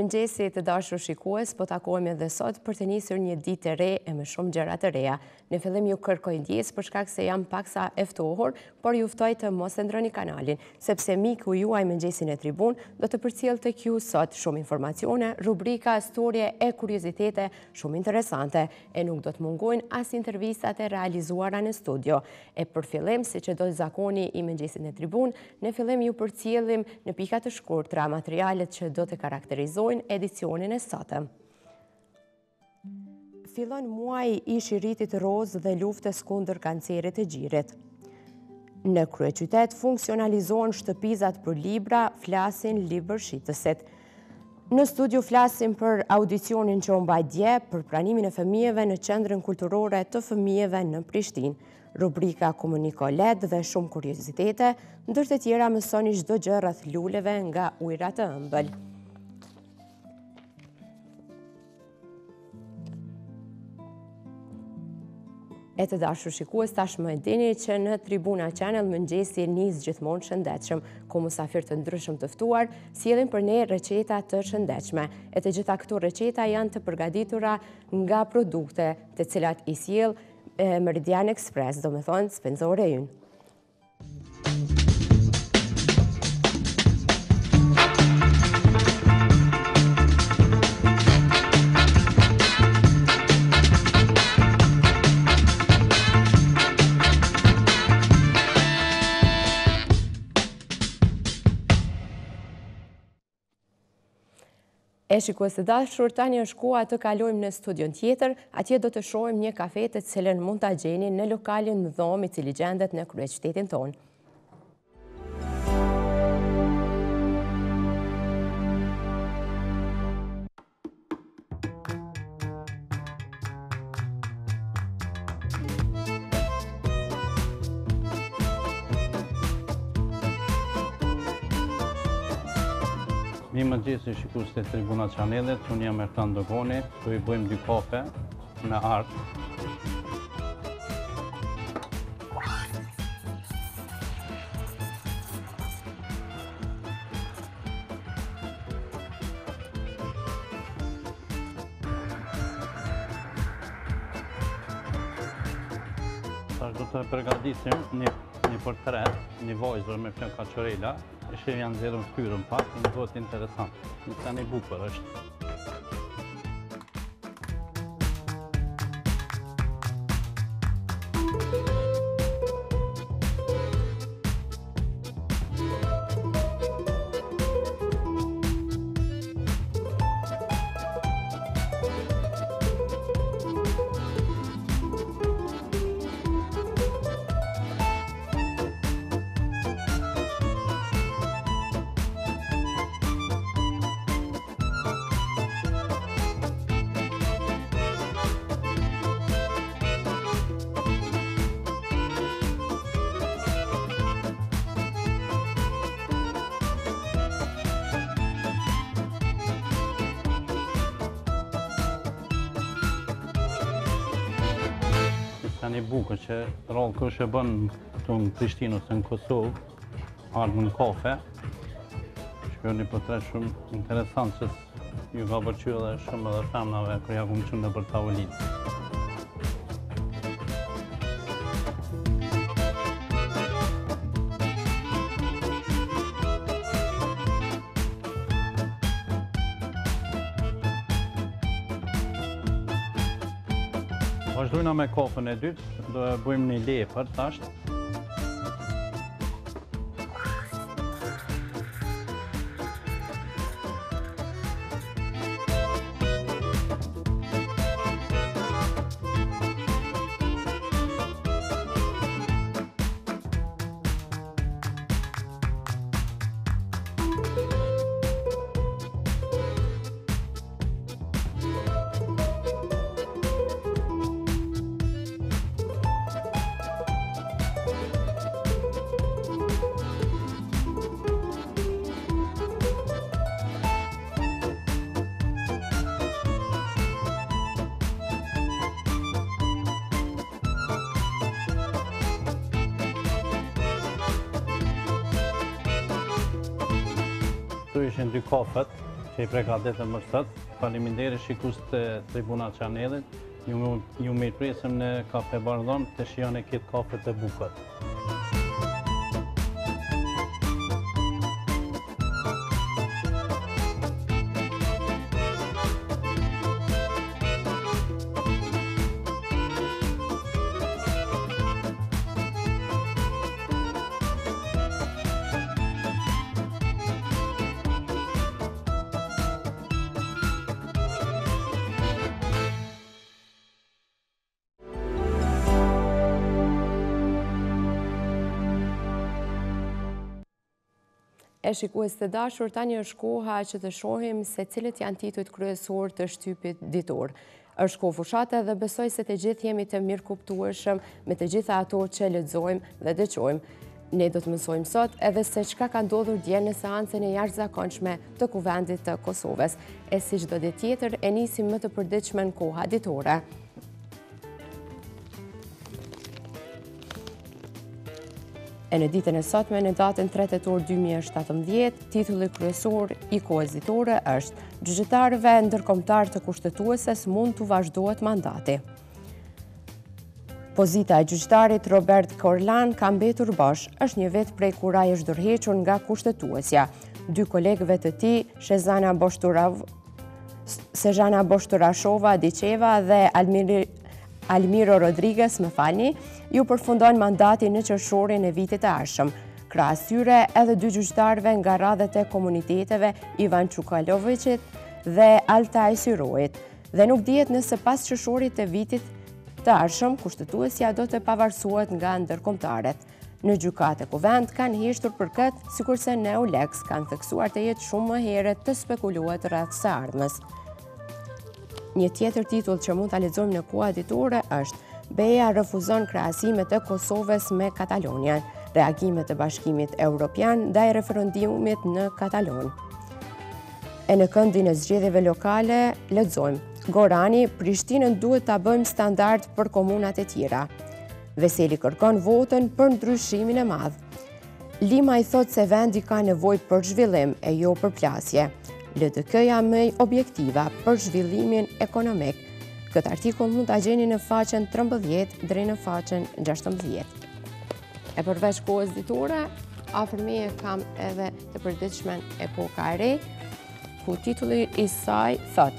Mengjesi të dashur shikues, po takohemi edhe sot për të nisur një ditë e re e me shumë gjëra të reja. Në fillim ju kërkoj ndjesë për shkak se jam paksa e ftohur, por ju ftoj të mos e ndroni kanalin, sepse miku juaj Mengjesin e Tribun do të përcjell tek ju sot shumë informacione, rubrika, storje e kuriozitete shumë interesante, e nuk do të mungojnë as intervistat e realizuara në studio. E për fillim, siç e do zakoni i Mengjesit e Tribun, në fillim ju përcjellim në pika të shkurtra materialet që do të karakterizojnë edicionin e sotëm. Fillon muaji i shiritit roz dhe luftës kundër kancerit të gjirit. Në kryeqytet funksionalizohen shtëpizat për libra, flasin libërshitësit. Në studio flasim për audicionin që u mbajt dje për pranimin e fëmijëve në qendrën kulturore të fëmijëve në Prishtinë. Rubrika Komuniko LED dhe shumë kuriozitete, ndër të tjera mësoni çdo gjë rreth luleve nga ujëra të ëmbël. E të dashur shikues, tashmë e dini që në Tribuna Channel Mengjesi nis gjithmonë shëndetshëm, ku mysafir të ndryshëm të ftuar sjellin për ne receta të shëndetshme. E të gjitha këto receta janë të përgatitura nga produkte të cilat i sjell Meridian Express, do me thonë sponsorë e ynë. E shikues të dashur, tani është koha të kalojmë në studion tjetër, atje do të shohim një kafe të cilën mund ta gjeni në lokalin Më Dhomë, i cili gjendet në kryeqytetin tonë. Mi Mengjesi shikues të Tribuna Channelit, unë jam Ertan Dogoni, do i bëjmë dy kafe me art. Tash do të përgatisim një portret, një vajzë me flën kaçorela. Që janë zero në ftyrën pak, në bëhet interesant. Në tani bukur është. Një bukur që rallë kush e bën këtu në Prishtinë ose në Kosovë, ardhmë në kafe. Shkjo një portret shumë interesant që ju ka përqyrë dhe shumë edhe femnave kër ja kumë qënë në për tavolinë. Vazhdojna me kafën e dytë, do e bëjmë një lepër tash. Këtu ishin dy kafet që i përgatitëm më sot. Faleminderit shikues të Tribuna Channelit. Ju mirëpresëm në Kafe Bardhan të shijoni këtë kafe të bukur. E shikues të dashur, tani është koha që të shohim se cilët janë titujt kryesor të shtypit ditor. Është kohë fushate dhe besoj se të gjithë jemi të mirë kuptueshëm me të gjitha ato që lexojmë dhe dëgjojmë. Ne do të mësojmë sot edhe se çka ka ndodhur dje në seancën e jashtëzakonshme të Kuvendit të Kosovës. E si çdo ditë tjetër, e nisim më të përditshme në koha ditore. E në ditën e sotme, në datën 3 tetor 2017, titulli kryesor i kohës ditore është gjyqtarëve ndërkombëtar të kushtetueses mund të vazhdohet mandati. Pozita e gjyqtarit Robert Korlan ka mbetur bosh, është një vit prej kur ai është dorëhequr nga kushtetuesja. Dy kolegëve të tij, Sezhana Boshturashova Diçeva dhe Almiro Rodriguez, ju përfundon mandati në qershorin e vitit të ardhshëm. Krahas tyre, edhe dy gjyqtarëve nga radhët e komuniteteve Ivan Çukalovicit dhe Altaj Syrojit. Dhe nuk dihet nëse pas qershorit të vitit të ardhshëm, kushtetuesja do të pavarësohet nga ndërkombëtarët. Në gjykatë e Kuvend kanë heshtur për këtë, sikurse në Eulex kanë theksuar të jetë shumë më herët të spekulohet rreth së ardhmës. Një tjetër titull që mund ta lexojmë në koha ditore është BE-ja refuzon krahasimet e Kosovës me Katalonian, reagimet e Bashkimit Evropian ndaj referendumit në Katalon. E në këndin e zgjedhjeve lokale lexojmë: Gorani, Prishtinën duhet ta bëjmë standard për komunat e tjera. Veseli kërkon votën për ndryshimin e madh. Lima i thot se vendi ka nevojë për zhvillim e jo për plasje. LDK-ja më objektiva për zhvillimin ekonomik. Këtë artikull mund ta gjeni në faqen 13 deri në faqen 16. E përveç kohës ditore, afër meje kam edhe të përditshmen Epoka e re, ku titulli i saj thot: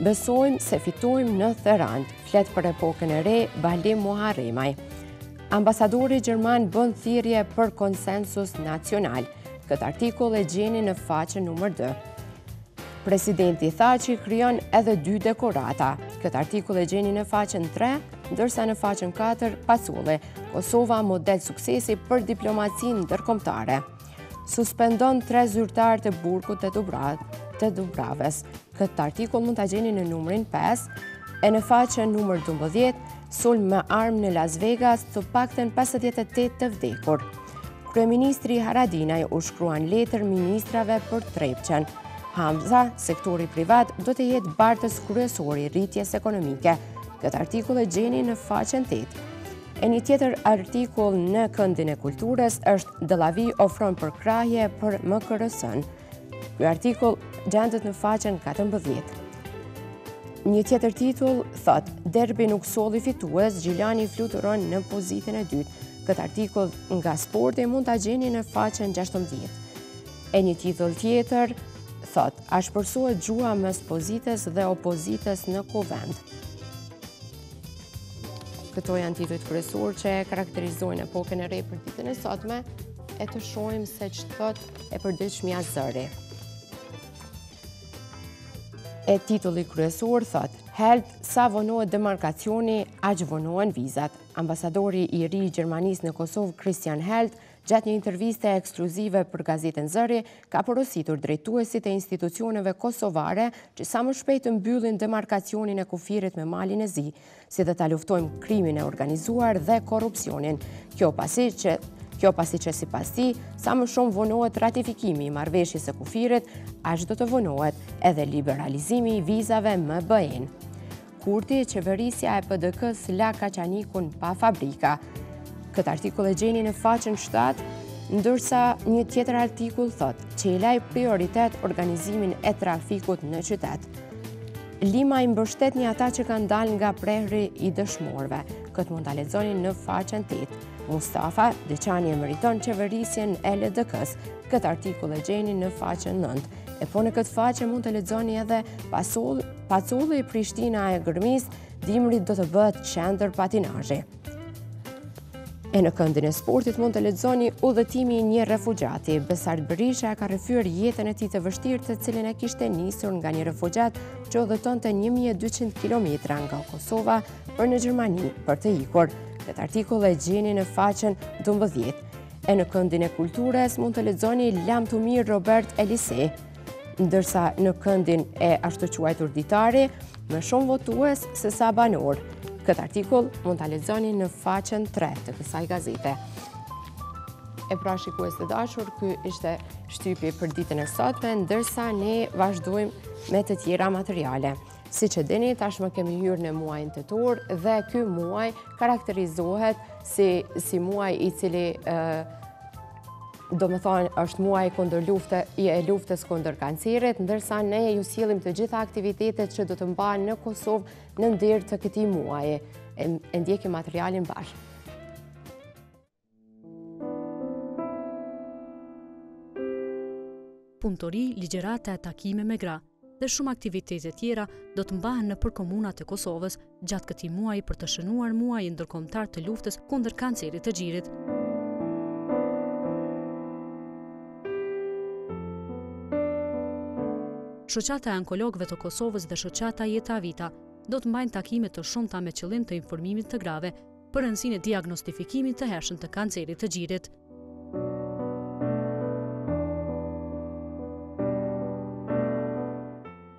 Besojmë se fitojmë në Therand, flet për epokën e re Balim Muharremaj. Ambasadori gjerman bën thirrje për konsensus nacional. Këtë artikull e gjeni në faqen numër 2. Presidenti Thaçi krijon edhe 2 dekorata. Këtë artikull e gjeni në faqen 3, ndërsa në faqen 4 pasulli: Kosova model suksesi për diplomacinë ndërkombëtare. Suspendon 3 zyrtar të burgut të Dubravës. Këtë artikull mund ta gjeni në numrin 5 e në faqen numër 12, sulm me armë në Las Vegas, të paktën 58 të vdekur. Kryeministri Haradinaj u shkruan letër ministrave për Trepçen. Hamza, sektori privat, do të jetë bartës kryesori rritjes ekonomike. Këtë artikull e gjeni në faqen 8. E një tjetër artikull në këndin e kulturës është Dëllavi ofron përkrahje për MKRS-n. Ky artikull gjendet në faqen 14. Një tjetër titull thot: Derbi nuk solli fitues, Gjilani fluturon në pozitën e dytë. Këtë artikull nga sporti mund ta gjeni në faqen 16. E një titull tjetër thot: Ashpërsohet gjua mes pozitës dhe opozitës në Kuvend. Këto janë titujt kryesor që karakterizojnë epokën e re për ditën e sotme, e të shohim se ç'thot e përditshmja zëri. E titulli kryesor thot: Helt, sa vonohet demarkacioni, aq vonohen vizat. Ambasadori i ri i Gjermanisë në Kosovë, Christian Helt, gjatë një interviste ekskluzive për gazetën Zëri, ka porositur drejtuesit e institucioneve kosovare që sa më shpejt të mbyllin demarkacionin e kufirit me Malin e Zi, si dhe ta luftojmë krimin e organizuar dhe korrupsionin. Kjo pasi që sipas tij, sa më shumë vonohet ratifikimi i marrëveshjes së kufirit, aq do të vonohet edhe liberalizimi i vizave me BE-n. Kurti, qeverisja e PDK-s la Kaçanikun pa fabrika. Këtë artikull e gjeni në faqen 7 ndërsa një tjetër artikull thot që i laj prioritet organizimin e trafikut në qytet. Lima i mbështet një ata që kanë dalë nga prehri i dëshmorëve. Këtë mund ta lexoni në faqen 8. Mustafa Deçani e meriton qeverisjen e LDK-s. Këtë artikull e gjeni në faqen 9. E po në këtë faqe mund të lexoni edhe paculli Prishtina e Gërmis, dimrit do të bëhet qendër patinazhi. E në këndin e sportit mund të lexoni udhëtimi i një refugjati. Besart Berisha ka rrëfyer jetën e tij të vështirë, të cilën e kishte nisur nga një refugjat që udhëtonte 1200 kilometra nga Kosova për në Gjermani për të ikur. Këtë artikull e gjeni në faqen 12. E në këndin e kulturës mund të lexoni Lamtumir Robert Elise, ndërsa në këndin e ashtu quajtur ditari, më shumë votues se sa banor. Këtë artikull mund ta lexoni në faqen 3 të kësaj gazete. E pra shikues të dashur, ky ishte shtypi për ditën e sotme, ndërsa ne vazhdojmë me të tjera materiale. Siç e dini, tashmë kemi hyrë në muajin tetor dhe ky muaj karakterizohet si muaj i cili do më thonë është muaj kundër luftës kundër kancerit, ndërsa ne ju sjellim të gjitha aktivitetet që do të mbahen në Kosovë në ndër të këtij muaji. E ndjekim materialin bashkë. Punëtori, ligjërata e takime me gra dhe shumë aktivitete tjera do të mbahen nëpër komunat e Kosovës gjatë këtij muaji për të shënuar muajin ndërkombëtar të luftës kundër kancerit të gjirit. Shoqata e onkologëve të Kosovës dhe shoqata Jeta Vita do të mbajnë takime të shumta me qëllim të informimit të grave për rëndësinë e diagnostifikimit të hershëm të kancerit të gjirit.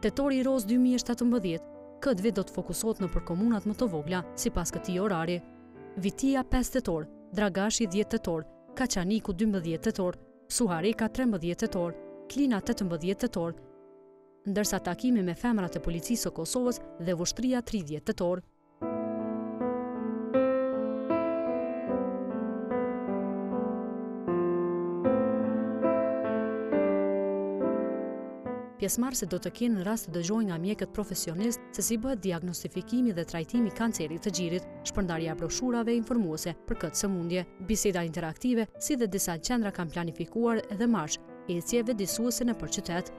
Tetori i Roz 2017, këtë vit do të fokusohet nëpër komunat më të vogla sipas këtij orari. Vitia 5 tetor, Dragashi 10 tetor, Kaçaniku 12 tetor, Suhareka 13 tetor, Klina 18 tetor, ndërsa takimi me femrat e policisë së Kosovës dhe Vushtria 30 tetor. Pjesëmarrësit do të kenë në rast të dëgjojnë nga mjekët profesionist se si bëhet diagnostifikimi dhe trajtimi i kancerit të gjirit, shpërndarja e broshurave informuese për këtë sëmundje, biseda interaktive, si dhe disa qendra kanë planifikuar edhe marsh, ecje vëdësuese nëpër qytet.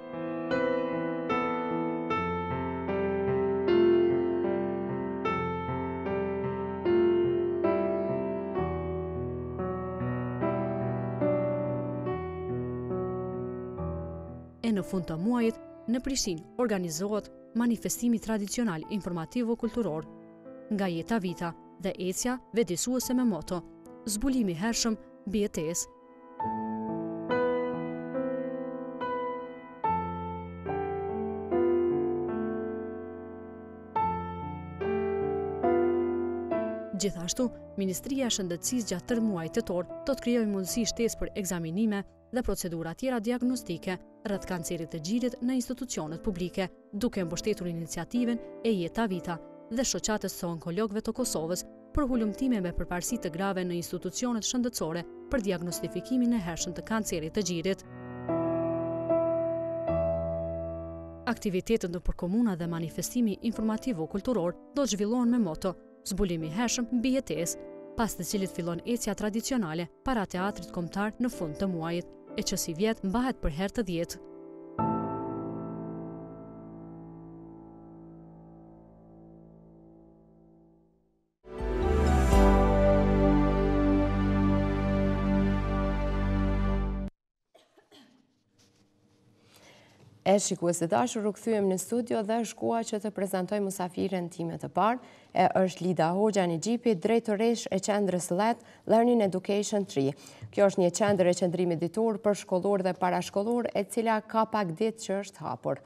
E në fund të muajit, në Prishtinë organizohet manifestimi tradicional informativo-kulturor nga Jeta Vita dhe ecja vëdësuese me moto Zbulimi hershëm mbi jetesë. Gjithashtu, Ministria e Shëndetësisë gjatë tërë muajit tetor do të krijojë mundësi shtesë për ekzaminime dhe procedura tjera diagnostike rreth kancerit të gjirit në institucionet publike, duke mbështetur iniciativën e Jeta Vita dhe shoqatës së onkologëve të Kosovës për hulumtime me përparësi të grave në institucionet shëndetësore për diagnostifikimin e hershëm të kancerit të gjirit. Aktivitetet nëpër komuna dhe manifestimi informativo-kulturor do të zhvillohen me moto Zbulimi hershëm mbi jetesë, pas të cilit fillon ecja tradicionale para teatrit kombëtar në fund të muajit, e që si vjet mbahet për herë të 10. E shikues të dashur, u kthyem në studio dhe është koha që të prezantoj musafiren time të parë. Është Lida Hoxha në Gjipi, drejtoresh e qendrës LET, Learning Education 3. Kjo është një qendër e qendrimit ditor për shkollor dhe parashkollor, e cila ka pak ditë që është hapur.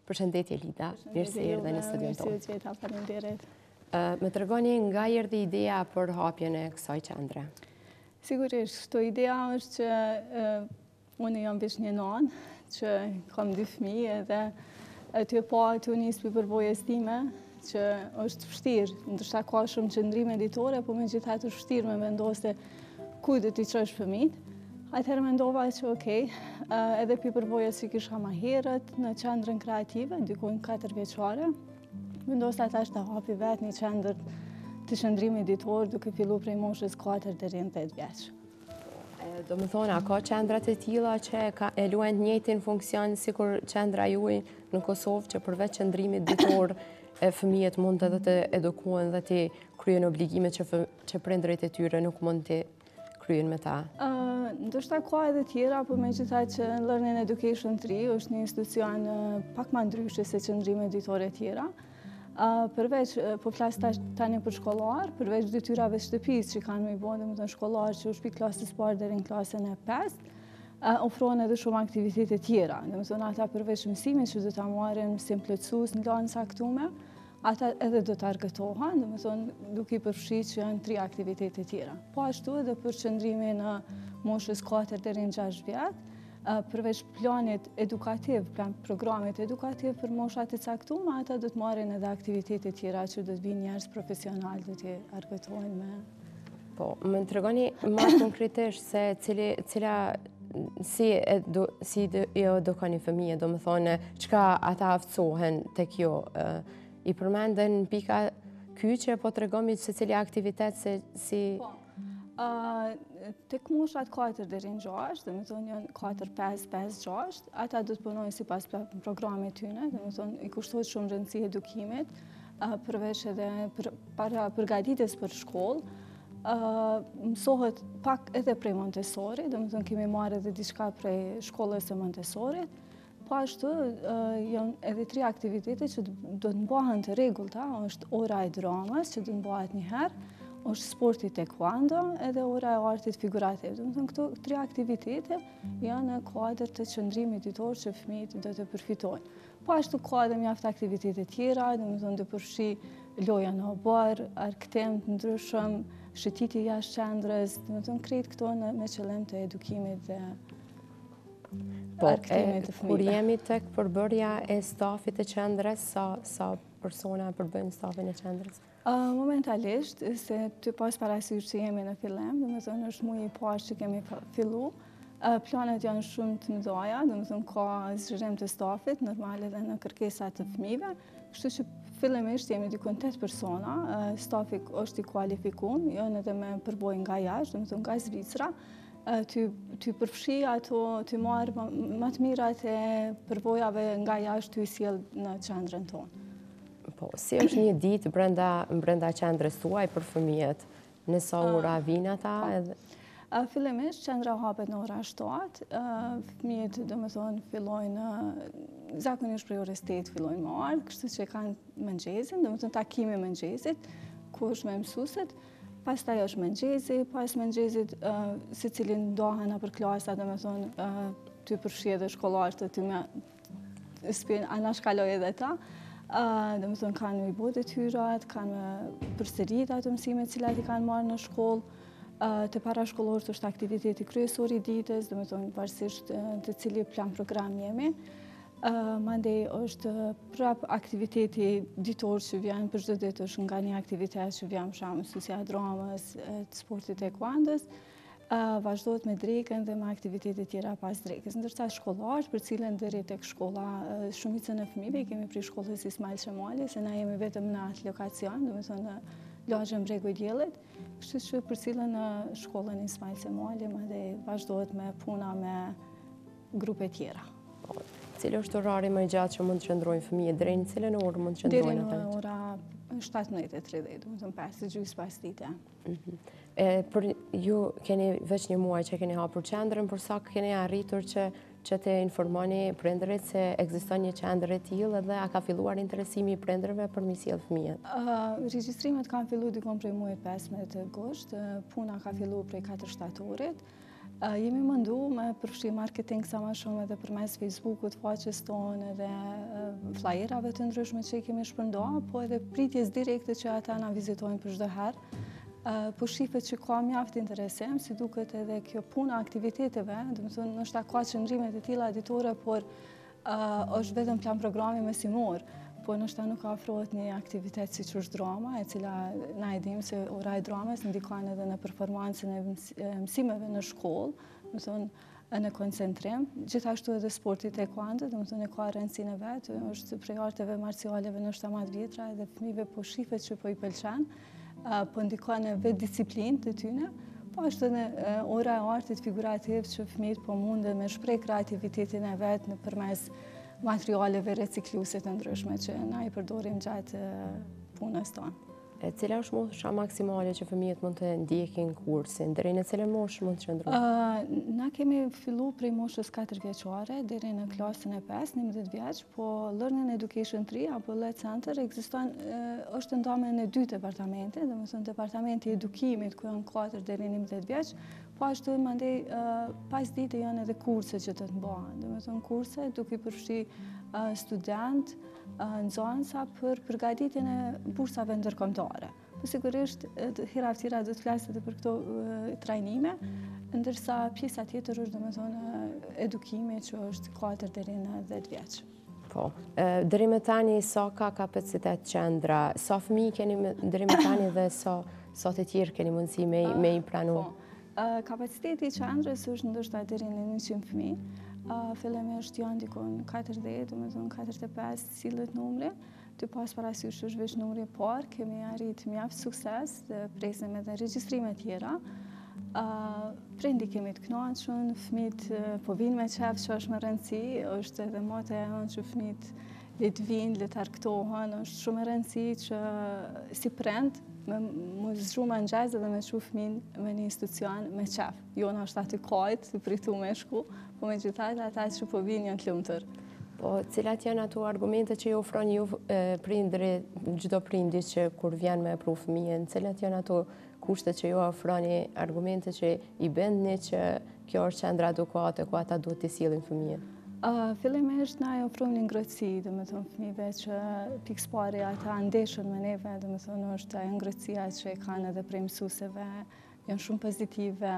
Përshëndetje Lida, mirë se erdhe në studion tonë. Mirë se jeta, faleminderit. Më tregoni nga erdhi ideja për hapjen e kësaj qendre? Sigurisht, këto ideja është që unë jam veç një nanë, që kam 2 fëmijë dhe aty pa aty nisë për përvojës time, që është vështirë, ndërsa ka shumë qëndrime ditore, po me gjithatë është vështirë me vendosë ku do t'i çosh fëmijët. Atëherë mendova që okej, edhe përvojës që kisha më herët në qendrën kreative, dikujt 4 vjeçare, vendosa tash të hapi vetë një qendër të shëndrimit ditor duke filluar prej moshës 4 deri në 8 vjeç. Do më thonë, a ka qendrat e tilla që e luajnë të njëjtin funksion sikur qendra juaj në Kosovë, që përveç qëndrimit ditor fëmijët mund edhe të edukohen dhe të kryen obligimet që prindërit e tyre nuk mund të kryen me ta? Ndoshta ka edhe tjera, por megjithatë që Learning Education 3 është një institucion pak më ndryshe se qëndrimet ditore tjera. Përveç, po flas tani për shkollar, përveç detyrave të shtëpisë që kanë me i bën, domethënë shkollar që është pikë klasës parë deri në klasën e 5, ofrohen edhe shumë aktivitete tjera. Domethënë ata përveç mësimit që do ta marrin si plotësues në lanë saktume, ata edhe do të argëtohen, domethënë duke i përfshirë që janë 3 aktivitete tjera. Po ashtu edhe për qëndrimin në moshës 4 deri në 6 vjet, përveç planit edukativ, programit edukativ për moshat e caktuara, ata do të marrin edhe aktivitete tjera që do të vinë njerëz profesional do t'i argëtojnë me. Po, më tregoni më konkretisht se si edukoni fëmijët, do më thonë, çka ata aftësohen tek jo, i përmenden pika kyçe, po tregomi se cili aktivitet se si... Tek moshat 4 deri në 6, domethënë janë 4, 5, 5, 6, ata do të punojnë sipas programit tyne, domethënë i kushtohet shumë rëndësi edukimit, përveç edhe para përgatitjes për shkollë, mësohet pak edhe prej Montessori, domethënë kemi marrë edhe diçka prej shkollës së Montessorit. Po ashtu janë edhe 3 aktivitete që do të mbahen të rregullta, është ora e dramës që do të mbahet një herë, është sporti taekwondo edhe ora e artit figurativ. Domethënë këto 3 aktivitete janë në kuadër të qëndrimit ditor që fëmijët do të përfitojnë. Po ashtu ka edhe mjaft aktivitete tjera, domethënë do përfshi loja në obar, arktim të ndryshëm, shëtitje jashtë qendrës, domethënë krejt këto me qëllim të edukimit dhe arktimit të fëmijëve. Kur jemi tek përbërja e stafit të qendrës, sa persona përbëjnë stafin e qendrës? Momentalisht, se të pas parasysh që jemi në fillim, domethënë është muji i parë që kemi fillu. Planet janë shumë të mëdha, domethënë ka zgjerim të stafit, normal edhe në kërkesat të fëmijëve, kështu që fillimisht jemi diku 8 persona, stafi është i kualifikuar, janë edhe me përvojë nga jashtë, domethënë nga Zvicra, ty përfshi ato, ty marr më të mirat e përvojave nga jashtë ty sjell në qendrën tonë. Po, si është një ditë brenda qendrës tuaj për fëmijët? Në sa ora vinë ata? Fillimisht qendra hapet në ora 7, fëmijët domethënë fillojnë zakonisht prej orës 8 fillojnë më ardh, kështu që kanë mëngjesin, domethënë takimi i mëngjesit, ku është me mësuesit, pastaj është mëngjesi, pas mëngjesit secili ndohen nëpër klasa, domethënë ty përfshi edhe shkollarët ty me anashkaloj edhe ta. Domethënë kanë me bë detyrat, kanë me përsërit ato mësime të cilat i kanë marrë në shkollë. Të parashkollorët është aktiviteti kryesor i ditës, domethënë varësisht të cili plan program jemi. Mandej është prap aktiviteti ditor që vjen për çdo ditë, është nga një aktivitet që vjen për shembull mësuesja e dramës, të sportit taekwondos, vazhdohet me drekën dhe me aktivitete tjera pas drekës. Ndërsa shkollarët, për cilën deri tek shkolla shumicën e fëmijëve kemi prej shkollës Ismail Shemali, se na jemi vetëm në atë lokacion, domethënë në lagjën Bregu i Diellit, kështu që për cilën në shkollën Ismail Shemali, madje vazhdohet me puna me grupe tjera. Cili është orari më i gjatë që mund të qëndrojnë fëmijët? Deri në cilën orë mund të qëndrojnë ata? Deri në ora 17:30, domethënë 5:30 pas dite. Për ju keni veç një muaj që keni hapur qendrën, por sa keni arritur që të informoni prindërit se ekziston një qendër e tillë dhe a ka filluar interesimi i prindërve për mi sjell fëmijët? Regjistrimet kanë filluar dikon prej muajit 15 gusht, puna ka filluar prej 4 shtatorit. Jemi mëndu me përfshi marketing sa më shumë edhe përmes Facebookut, faqes tonë edhe flyerave të ndryshme që i kemi shpërndarë, po edhe pritjes direkte që ata na vizitojnë për çdo herë. Po shifet që ka mjaft interesim, si duket edhe kjo puna aktiviteteve, domethënë ndoshta ka qëndrime të tilla ditore, por është vetëm plan programi mësimor. Po ndoshta nuk afrohet një aktivitet siç është drama, e cila na e dim se ora e dramës ndikon edhe në performancën e mësimeve në shkollë, më thonë në koncentrim. Gjithashtu edhe sporti taekwondo, dhe më thonë e ka rëndësinë e vetë, është prej arteve marcialeve nështë ta matë vjetra edhe fëmijëve po shifet që po i pëlqen, po ndikon në vetë disiplinë të tyne, po është në ora e artit figurativ që fëmijët po mundën me shpreh kreativitetin e vetë nëpërmes materialeve recikluese të ndryshme që na i përdorim gjatë punës tonë. Cila është mosha maksimale që fëmijët mund të ndjekin kursin? Deri në cilën moshë mund të qëndrojnë? Na kemi fillu prej moshës 4 vjeçare deri në klasën e 5, 11 vjeç, po Learning Education 3 apo LED Center ekziston, është ndame në 2 departamente, domethënë departamenti i edukimit ku janë 4 deri në 11 vjeç, po ashtu mandej pas dite janë edhe kurse që të bëhen. Domethënë kurse duke i përfshi student, nxënësa për përgatitjen e bursave ndërkombëtare. Po sigurisht hera tjera do të flaset për këto trajnime, ndërsa pjesa tjetër është domethënë edukimi që është 4 deri në 10 vjeç. Po, deri më tani sa ka kapacitet qendra, sa fëmijë keni deri më tani dhe sa të tjerë keni mundësi me i pranu? Kapaciteti i qendrës është ndoshta deri në 100 fëmijë. Fillimisht janë dikon 40, domethënë 45 sillet numri. Të pas parasysh është veç numri i parë, kemi arrit mjaft sukses, presim edhe regjistrime tjera. Prindi kemi të kënaqur, fëmijët po vinë me qef që është më rëndësi, është edhe moto e jonë që fëmijët le të vinë, le të argëtohen, është shumë e rëndësi që si prind më zhru me nxezë dhe me qu fëmin me një institucion me qef. Jo në është aty kajt, të pritu me shku, po me gjithat ata që po vinë janë të lumëtër. Po, cilat janë ato argumente që i ofron ju prindri, çdo prindi që kur vjen me pru fëmijën, cilat janë ato kushtet që ju ofroni, argumente që i bindni që kjo është qendra edukate ku ata duhet të sillin fëmijën? Fillimisht na i ofrojmë një ngrohtësi, domethënë fëmijëve që pikë pari ata ndeshën me neve, domethënë është ajo ngrohtësia që kanë edhe prej mësuesve, janë shumë pozitive,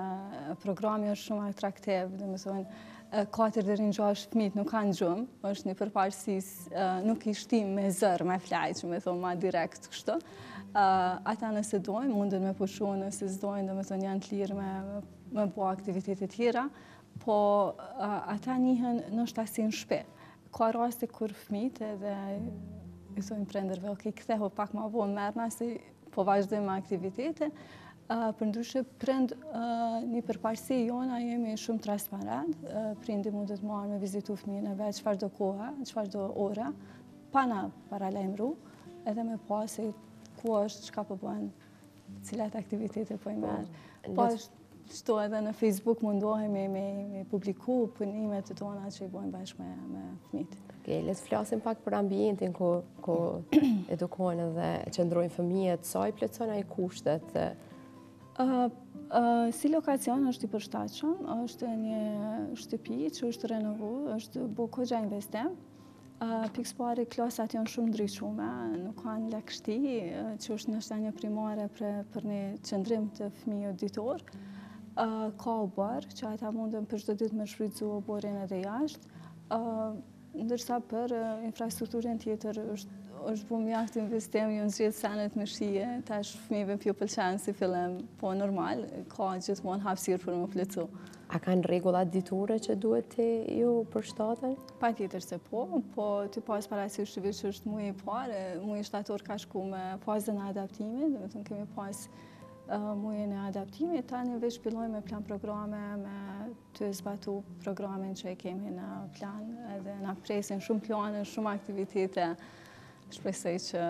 programi është shumë atraktiv, domethënë 4 deri në 6 fëmijët nuk kanë gjumë, është një përparësisë, nuk i shtim me zër, me flajt, që me thonë ma direkt kështu. Ata nëse dojnë, mundën me pushu, nëse s'dojnë, domethënë janë të lirë me bo aktivitetet tjera, po ata njihen nështë si në shpe. Ka raste kur fëmijët edhe i thonë prindërve, ok, ktheho pak ma vonë merrna se po vazhdojmë me aktivitete. Për ndryshe, prind një përparësi jona jemi shumë transparent. Prindi mundet marrë me vizitu fëmijën e vetë çfarë do koha, çfarë do ora, pa na paralajmëru, edhe me pa se ku është, çka po bën, cilat aktivitete po i merr. Po shto edhe në Facebook mundohemi me publiku punimet të tona që i bojmë bashkë me fëmijët. Okay, le të flasim pak për ambientin ku edukohen dhe qëndrojnë fëmijët, sa i plotëson ai kushtet? Si lokacion është i përshtatshëm, është një shtëpi që është renovu, është bo kogja investim. Pikë pari klasat janë shumë ndriçume, nuk kanë lagështi, që është nështë një primare për një qëndrim të fëmijët ditor. Ka oborë, që ata mundën për çdo ditë me shfrytëzu oborin edhe jashtë, ndërsa për infrastrukturën tjetër është bu mjaft investim, ju nxjerrë senet me shije, tash fëmijëve pjo pëlqen si fillim, po normal, ka gjithmonë hapësirë për me plotësu. A kanë rregullat ditore që duhet të ju përshtaten? Patjetër se po të pas parasysh që është muji i parë, muji shtator ka shku me fazën e adaptimit, domethënë kemi pas mujin e adaptimit, tani veç fillojmë me plan programe, me të zbatu programin që e kemi në plan, edhe na presin shumë plane, shumë aktivitete, shpresoj që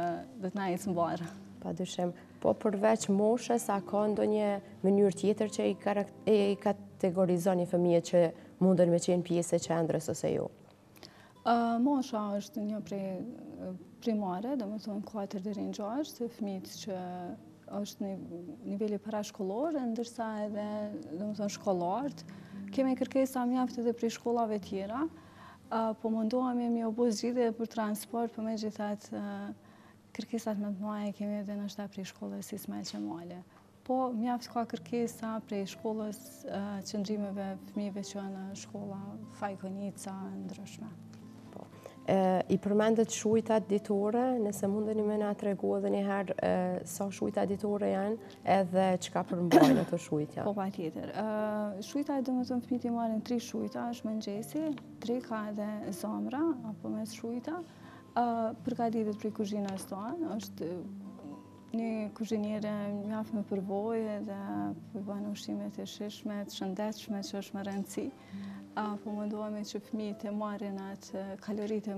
do të na ecë mbarë. Padyshim. Po përveç moshës, a ka ndonjë mënyrë tjetër që i kategorizoni fëmijët që mundën me qenë pjesë e qendrës ose jo? Mosha është një prej primare, domethënë 4 deri në 6, fëmijët që është niveli parashkollor, ndërsa edhe domethënë shkollarët. Kemi kërkesa mjaft edhe prej shkollave tjera, po mundohemi me u bë zgjidhje për transport, po megjithatë kërkesat më të mëdha kemi edhe nështë prej shkollës Ismail Qemali. Po mjaft ka kërkesa prej shkollës qëndrimeve fëmijëve që janë në shkolla Fajkonica ndryshme. I përmendet shujtat ditore, nëse mundeni me na tregu edhe njëherë sa shujta ditore janë edhe çka përmbajnë ato shujtja. Po patjetër. Shujta domethënë fëmijët i marrin 3 shujta, është Mengjesi, dreka dhe zamra apo mes shujta. Përgatitet prej kuzhinës tonë, është një kuzhiniere mjaft me përvojë dhe po i bën ushqimet e shishme, të shëndetshme që është me rëndësi. Po mundohemi që fëmijët e marrin atë kaloritë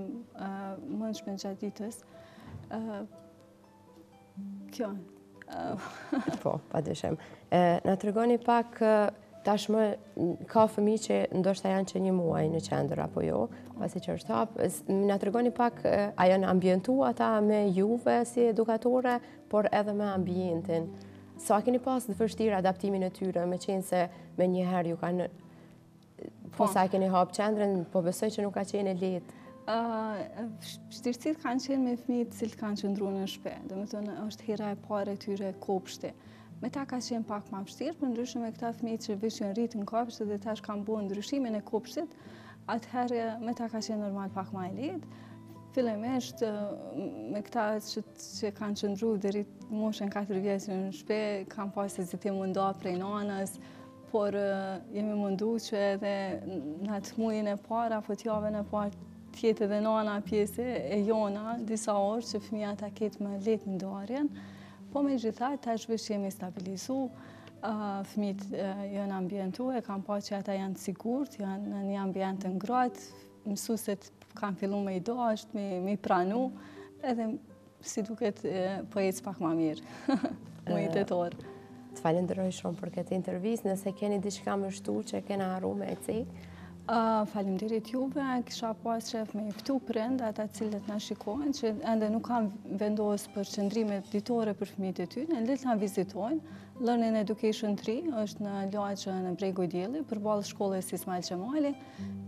mundshme gjatë ditës. Kjo. Po, padyshim. Na tregoni pak tashmë ka fëmijë që ndoshta janë që 1 muaj në qendër apo jo, pasi që është hap. Na tregoni pak a janë ambientuar ata me juve si edukatore, por edhe me ambientin. Sa keni pas të vështirë adaptimin e tyre, me qenë se me njëherë ju kanë po sa keni hap qendrën, po besoj që nuk ka qenë lehtë. Vështirësitë kanë qenë me fëmijët cilë kanë qëndruar në shtëpi. Domethënë është hera e parë e tyre kopshti. Me ta ka qenë pak më vështirë, për ndryshe me këta fëmijë që veç janë rritur në kopsht dhe tash kanë bërë ndryshimin e kopshtit, atëherë me ta ka qenë normal pak më e lehtë. Fillimisht me këta që kanë qëndruar deri moshën 4 vjeç në shtëpi, kanë pasur hezitim munda prej nanës, por jemi mundu që edhe në atë muajin e parë apo të javën e parë tjetë edhe nana pjesë e jona disa orë që fëmija ta ketë më lehtë ndarjen. Po megjithatë tash veç jemi stabilizu, fëmijët janë ambientuar, kanë pa që ata janë sigurt, janë në një ambient të ngrohtë, mësuesit kanë filluar me i dashur, me i pranu, edhe si duket po ecë pak më mirë. Muaj tetor. Të falenderoj shumë për këtë intervistë, nëse keni diçka më shtu që kena harru me e cik. Faleminderit juve, kisha pas shef me ftu prind ata cilët na shikojnë që ende nuk kanë vendosur për qëndrimet ditore për fëmijët e tyre, le ta vizitojnë. Learning Education 3 është në lagje në Bregu i Diellit, përballë shkollës Ismail Qemali,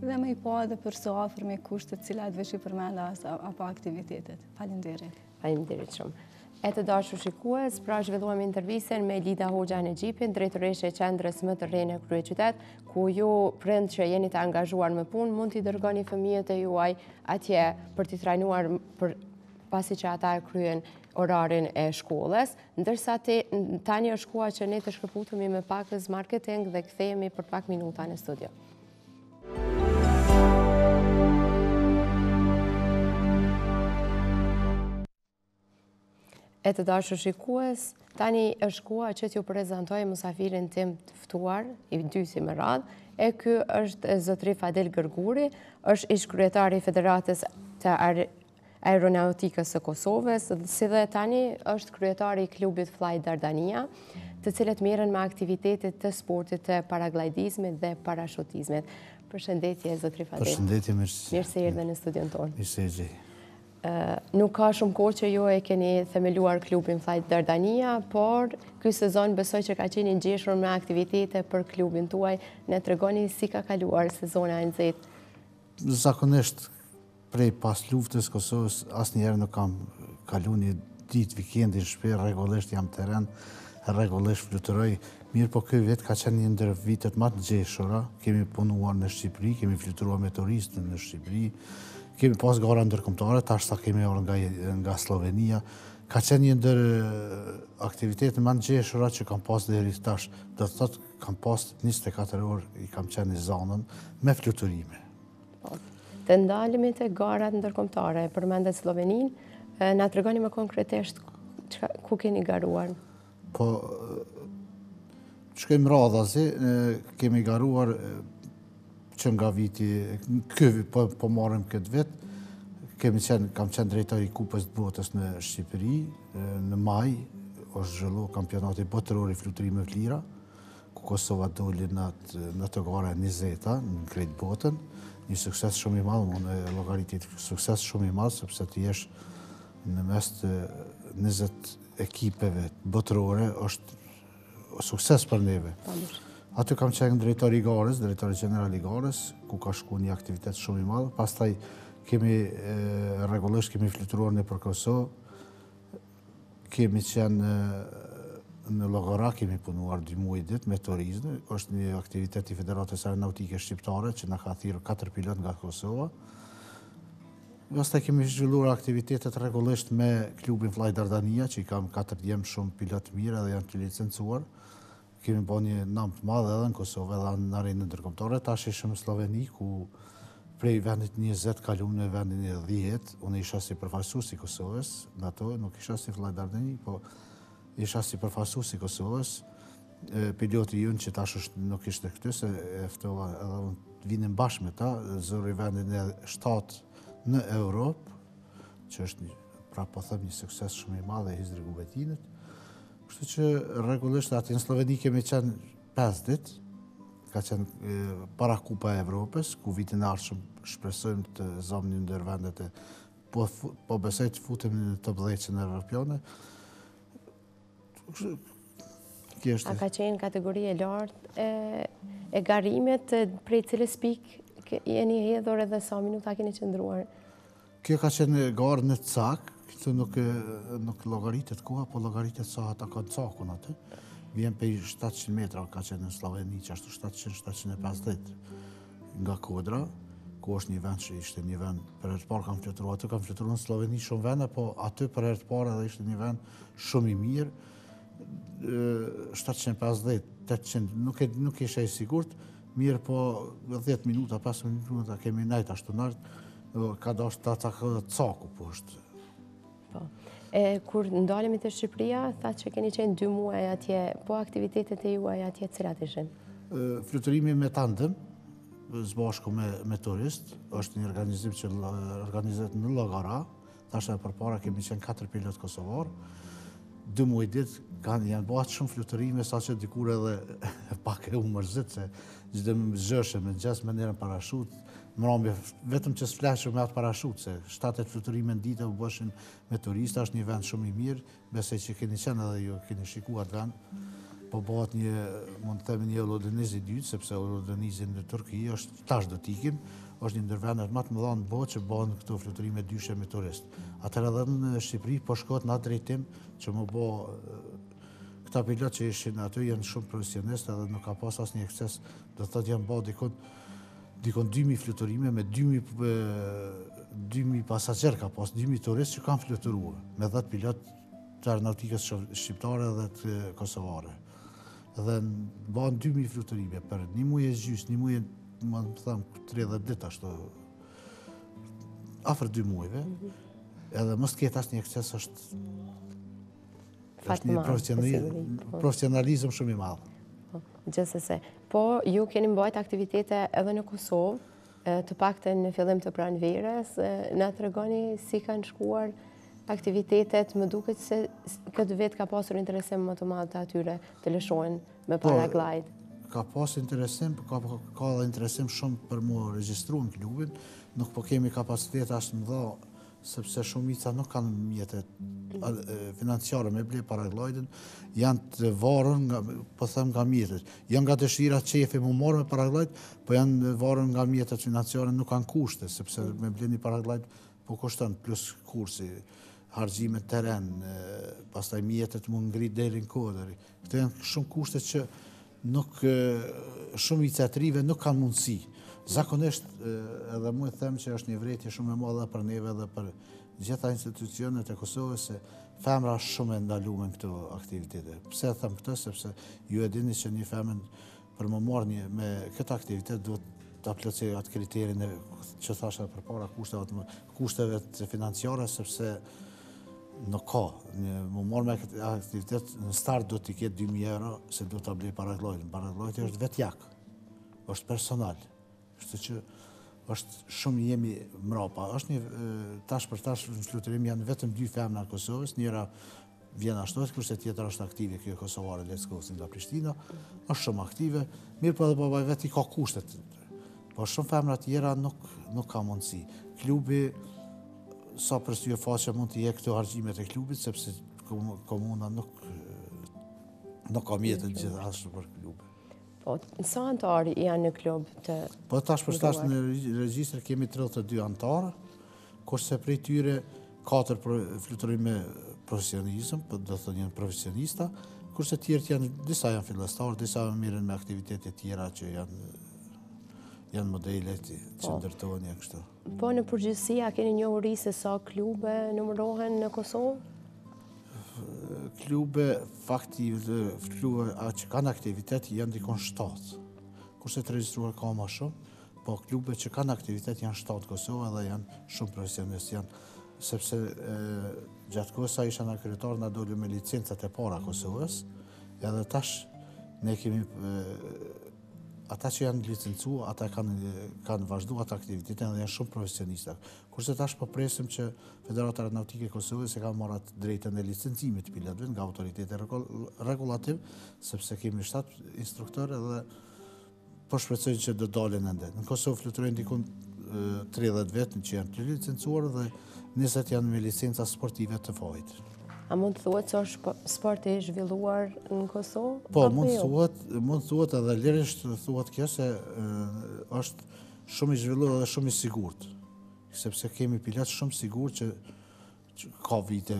dhe më i pa edhe për së afër me kushtet të cilat veç i përmenda apo aktivitetet. Faleminderit. Faleminderit shumë. E të dashur shikues, pra zhvilluam intervistën me Lida Hoxha në Gjipin, drejtoreshe e qendrës më të re në kryeqytet, ku ju prind që jeni të angazhuar me punë, mund t'i dërgoni fëmijët e juaj atje për t'i trajnuar pasi që ata e kryen orarin e shkollës, ndërsa tani është koha që ne të shkëputemi me pak marketing dhe kthehemi për pak minuta në studio. E të dashur shikues, tani është koha që t'ju prezantoj musafirin tim të ftuar, i dysi me radhë, e ky është zotri Fadel Gërguri, është ish kryetari i Federatës të Aeronautikës së Kosovës, si dhe tani është kryetari i klubit Fly Dardania, të cilët merren me aktivitetet të sportit të paraglidizmit dhe parashutizmit. Përshëndetje, zotri Fadel. Përshëndetje, mirë. Mirë se erdhe në studion tonë. Mirë se gjej. Nuk ka shumë kohë që ju e keni themeluar klubin Fly Dardania, por ky sezon besoj që ka qenë i ngjeshur me aktivitete për klubin tuaj. Ne tregoni si ka kaluar sezona e nxehtë. Zakonisht prej pas luftës Kosovës asnjëherë nuk kam kaluar një ditë vikendi në shtëpi, rregullisht jam terren, rregullisht fluturoj. Mirë, po ky vit ka qenë një ndër vitet më të ngjeshura. Kemi punuar në Shqipëri, kemi fluturuar me turistë në Shqipëri. Kemi pas gara ndërkombëtare, tash sa kemi orë nga Slovenia. Ka qenë një ndër aktivitetet më të ngjeshura që kam pas deri tash. Do të thotë kam pas 24 orë i kam qenë në zonën me fluturime. Të ndalemi te garat ndërkombëtare, përmendet Sloveninë, na tregoni më konkretisht ku keni garuar? Po shkojmë radhazi, kemi garuar që nga viti, po marrim këtë vit, kam qenë drejtori i kupës të botës në Shqipëri, në maj, është zhvillu kampionati botëror i fluturimeve të lira, ku Kosova doli në të gara 20-ta në krejt botën, një sukses shumë i madh, unë llogaritet sukses shumë i madh, sepse të jesh në mes të 20 ekipeve botërore është sukses për neve. Aty kam qenë drejtori i garës, drejtori general i garës, ku ka shku një aktivitet shumë i madh. Pastaj rregullisht kemi fluturuar në për Kosovë, kemi qenë në Llogara, kemi punuar 2 muaj ditë me turizëm. Është një aktivitet i Federatës Aeronautike Shqiptare që na ka thirrur 4 pilot nga Kosova. Pastaj kemi zhvilluar aktivitetet rregullisht me klubin Fly Dardania, që I kam 4 djemë shumë pilot mirë edhe janë të licencuar. Kemi bërë një namë të madhe edhe në Kosovë edhe në arenën ndërkombëtare. Tash ishim në Sloveni ku prej vendit 20 kalum në vendin e 10. Unë isha si përfaqësues I Kosovës, në ato nuk isha si Fly Dardani, po isha si përfaqësues I Kosovës. Piloti jun që tash nuk ishte këtu se e ftova edhe unë të vinim bashkë me ta, zëri vendin e 7 në Europë, që është pra po them një sukses shumë I madh e Hizri Gubetinit. Kështu që rregullisht aty në Sloveni kemi qenë 5 ditë, ka qenë para Kupa e Evropës, ku vitin e ardhshëm shpresojmë të zomnim ndër vendet e po besoj të futemi në top 10 evropiane. A ka qenë kategori e lartë e garimet prej cilës pikë jeni hedhur edhe sa minuta keni qëndruar? Kjo ka qenë garë në cak, këtu nuk llogaritet koha, po llogaritet sa ata kanë cakun aty. Vjen për 700 metra, ka qenë në Sloveni, që ashtu 700-750 nga Kodra, ku është një vend që ishte një vend për herë të parë kam fluturuar, aty kam fluturuar në Sloveni shumë vende, po aty për herë të parë edhe ishte një vend shumë I mirë. 750, 800, nuk ishe I sigurt, mirë po 10 minuta, 15 minuta kemi najt ashtu nartë, ka dashur ta caku poshtë. Po. Kur ndalemi te Shqipëria, thatë që keni qenë 2 muaj atje, po aktivitetet e juaj atje cilat ishin? Fluturimi me tandem, zbashku me turist, është një organizim që organizohet në Llogara, tash edhe përpara kemi qenë 4 pilot kosovar. 2 muaj ditë janë bëhat shumë fluturime, sa që dikur edhe pak e u mërzit, se gjithë më zhëshe me gjesë me njerën parashut, mrambe, vetëm që s'fleshë me atë parashut, se 7 fluturime në ditë u bëshin me turista, është një vend shumë I mirë, besoj që keni qenë edhe ju keni shikuar atë vend, po bëhat një, mund të themi një Olodeniz I dytë, sepse Olodenizi në Turqi është tash do t'ikim, është një ndër vendet më të mëdha në botë që bëhen këto fluturime dyshe me turist. Atëherë edhe në Shqipëri po shkohet në atë drejtim që më bë këta pilot që ishin aty janë shumë profesionistë edhe nuk ka pas asnjë ekses, do të thotë janë bë dikon 2000 fluturime me 2000 pasager ka pas, 2000 turistë që kanë fluturuar me 10 pilot të aeronautikës shqiptare dhe të kosovare. Dhe bëhen 2000 fluturime për një muaj e gjysmë, një muaj më them 30 ditë ashtu, afër 2 muajve, edhe mos ketë asnjë ekses është një profesionalizëm shumë I madh. Gjithsesi, po ju keni mbajt aktivitete edhe në Kosovë, të paktën në fillim të pranverës, na tregoni si kanë shkuar aktivitetet, më duket se këtë vit ka pasur interesim më të madh të atyre të lëshohen me paraglide. Ka pas interesim, ka edhe interesim shumë për mu regjistru në klubin, nuk po kemi kapacitet ashtë më dha, sepse shumica nuk kanë mjetet financiare me ble paraglidin, janë të varën, po them nga mjetet. Janë nga dëshira qefi mu morë me paraglide, po janë varën nga mjetet financiare, nuk kanë kushte, sepse me ble një paraglide po kushton plus kursi, harxime teren, pastaj mjetet mu ngrit deri në Kodër. Këto janë shumë kushte që nuk shumë I catrive nuk kanë mundësi. Zakonisht edhe mu e them që është një vretje shumë e madhe për neve dhe për gjitha institucionet e Kosovës se femra shumë e ndalume në këto aktivitete. Pse e them këtë? Sepse ju e dini që një femën për më marrë me këtë aktivitet duhet të plotësoj atë kriterin që thasha përpara kushteve financiare, sepse nuk ka. Më marrë me këtë aktivitet në start do t'i ketë 2.000 euro se do t'a blej paraglidin. Paraglidi është vetjak, është personal. Kështu që është shumë jemi mrapa. Është një tash për tash në fluturim janë vetëm 2 femra në Kosovës, njëra vjen ashtu, kurse tjetër është aktive kjo kosovare Leckosi nga Prishtina, është shumë aktive, mirë po edhe babaj vetë I ka kushtet. Po shumë femra tjera nuk ka mundësi. Klubi sa përstuje faqe mund të jek këto harxhimet e klubit, sepse komuna nuk ka mjetet gjithashtu për klubin. Po, sa antarë janë në klub të... Po, tash për tash në regjistër kemi 32 antarë, kurse prej tyre 4 fluturime profesionizëm, do të thonë janë profesionista, kurse tjerët janë, disa janë fillestarë, disa mirën me aktivitetet tjera që janë modelet që ndërtohen janë kështu. Po në përgjithësi, a keni njohuri se sa klube numërohen në Kosovë? Klube, klube që kanë aktivitet janë dikon 7. Kurse të regjistruar ka ma shumë, po klube që kanë aktivitet janë 7 Kosovë dhe janë shumë profesionistë janë, sepse gjatë kohës sa isha në kryetar na doli me licencat e para Kosovës, edhe tash ne kemi ata që janë licencu, ata kanë vazhdu atë aktivitetin dhe janë shumë profesionistë. Kurse tash po presim që Federata Aeronautike e Kosovës e ka marrë atë drejtën e licencimit të pilotëve nga autoriteti rregullativ, sepse kemi 7 instruktorë dhe po shpresojnë që do dalin ende. Në Kosovë fluturojnë dikun 30 vetë që janë të licencuar dhe 20 janë me licenca sportive të fajit. A mund të thuhet se është sport i zhvilluar në Kosovë? Po, mund thuhet edhe lirisht thuhet kjo se është shumë i zhvilluar dhe shumë i sigurt. Sepse kemi pilotë shumë sigurt që ka vite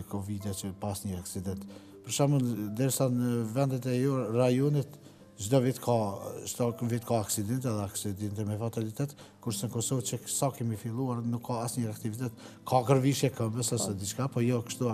që pas një aksident. Për shembull, derisa në vendet e rajonit çdo vit ka aksidente dhe aksidente me fatalitet, kurse në Kosovë që sa kemi filluar nuk ka asnjë aktivitet, ka kërvishje këmbës ose diçka, po jo kështu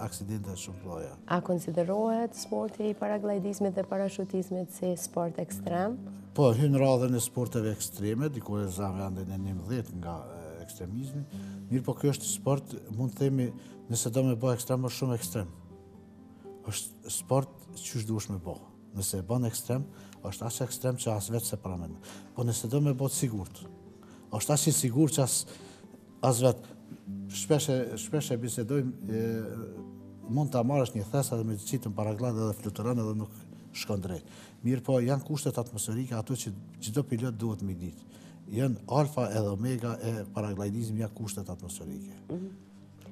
aksidente shumë lloja. A konsiderohet sporti i paraglidizmit dhe parashutizmit si sport ekstrem? Po, hyn radhën e sporteve ekstreme, diku e za vendin e 11 nga ekstremizmi. Mirë, po kjo është sport, mund të themi, nëse do me bëj ekstrem, është shumë ekstrem. Është sport që duhesh me bëj. Nëse e bën ekstrem, është aq ekstrem që as vetë se pranon. Po nëse do me bëj sigurt, është aq i sigurt që as vetë. Shpesh e bisedojmë, mund ta marrësh një thes edhe me të qitën paraglid edhe fluturon edhe nuk shkon drejt. Mirë, po janë kushtet atmosferike ato që çdo pilot duhet me ditë. Janë alfa edhe omega e paraglidizmit, janë kushtet atmosferike.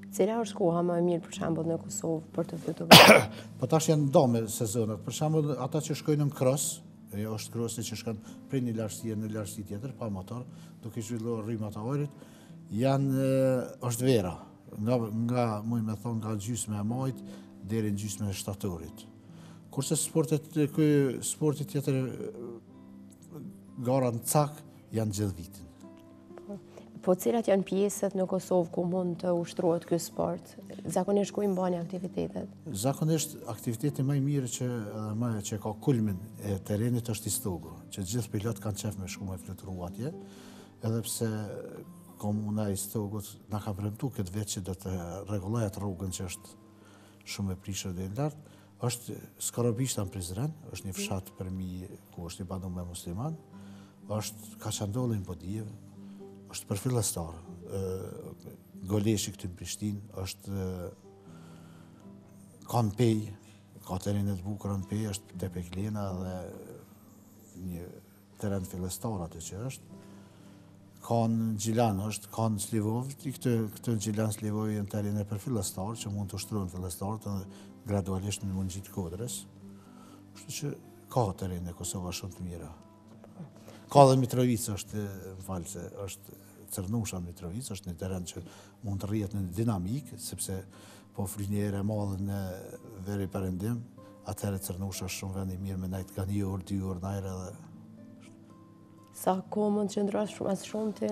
Cila është koha më e mirë për shembull në Kosovë për të fluturuar? Po tash janë ndome sezonat. Për shembull, ata që shkojnë në cross, është crossi që shkon prej një lartësie në lartësi tjetër pa motor, duke zhvilluar rrymat e ajrit, është vera. Nga muj me thonë nga gjysmë e majit deri në gjysmën e shtatorit. Kurse sporti tjetër gara në cak janë gjithë vitin. Po cilat janë pjesët në Kosovë ku mund të ushtrohet ky sport? Zakonisht ku i mbani aktivitetet? Zakonisht aktiviteti më i mirë që ka kulmin e terrenit është Istogu, që gjithë pilot kanë qef me shku me fluturu atje, edhe pse komuna e Istogut na ka premtuar këtë vit që do të rregullojë atë rrugën që është shumë e prishur dhe e lartë. Është Skorobishta në Prizren, është një fshat përmi ku është i banur me musliman, është Kaçandolli në Podijev, është për fillestar. Goleshi këtu në Prishtinë, është ka në Pej, ka terrenet bukura në Pej, është te Peklena dhe një terren fillestar aty që është. Ka në Gjilan, ka në Slivov, këtë në Gjilan Slivov janë terrene për fillestar, që mund të ushtrojnë fillestarët dhe gradualisht në mund gjitë kodrës. Kështu që ka terrene Kosova shumë të mira. Ka dhe Mitrovica është Cërnusha Mitrovica, është një terren që mund të rrihet në dinamik, sepse po frynjere madhe në veri perëndim, atëherë Cërnusha është shumë vend i mirë me nejt ka 1 orë, 2 orë najre dhe... Sa kohë mund të qëndrosh shumë të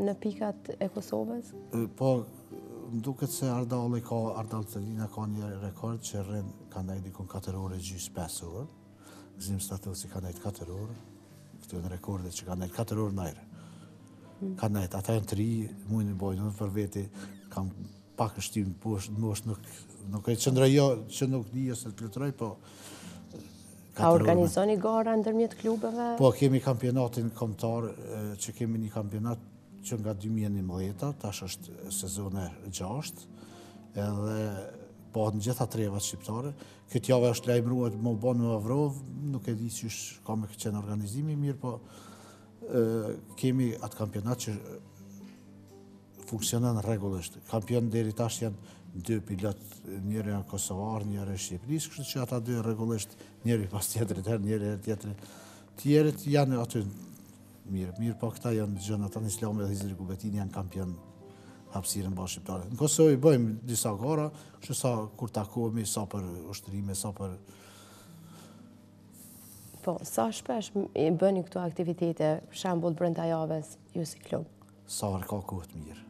në pikat e Kosovës? Po, më duket se Ardal Celina ka një rekord që ka nejt dikon 4 orë gjys 5 orë. Gzim Statusi ka nejt 4 orë. Këtu në rekordet që ka nejt 4 orë najre. Ka nejt, ata janë 3, mujnë i bojnë, për veti kam pak shtim në mosh, nuk e qëndroj jo që nuk di ose të lutëroj, po... A organizoni gara ndërmjet klubeve? Po, kemi kampionatin kombëtar, që kemi një kampionat që nga 2011, tash është sezone 6, edhe po në gjitha trevat shqiptare. Këtë javë është lajmëruar më bënë në Avrov, nuk e di që ka me këtë qenë organizimi mirë, po kemi atë kampionat që funksionon rregullisht. Kampion deri tash janë 2 pilot, njëri janë Kosovar, njëri Shqipëris, kështu që ata 2 rregullisht, njëri pas tjetrit herë, njëri herë tjetrit. Tjerët janë aty mirë, po këta janë gjëna tani Islami dhe Hizri Kubetini janë kampion hapësirën bashkë shqiptare. Në Kosovë i bëjmë disa gara, kështu sa kur takohemi, sa për ushtrime, sa për... Po, sa shpesh i bëni këto aktivitete, për shembull brenda javës, ju si klub? Sa herë ka kohë të mirë.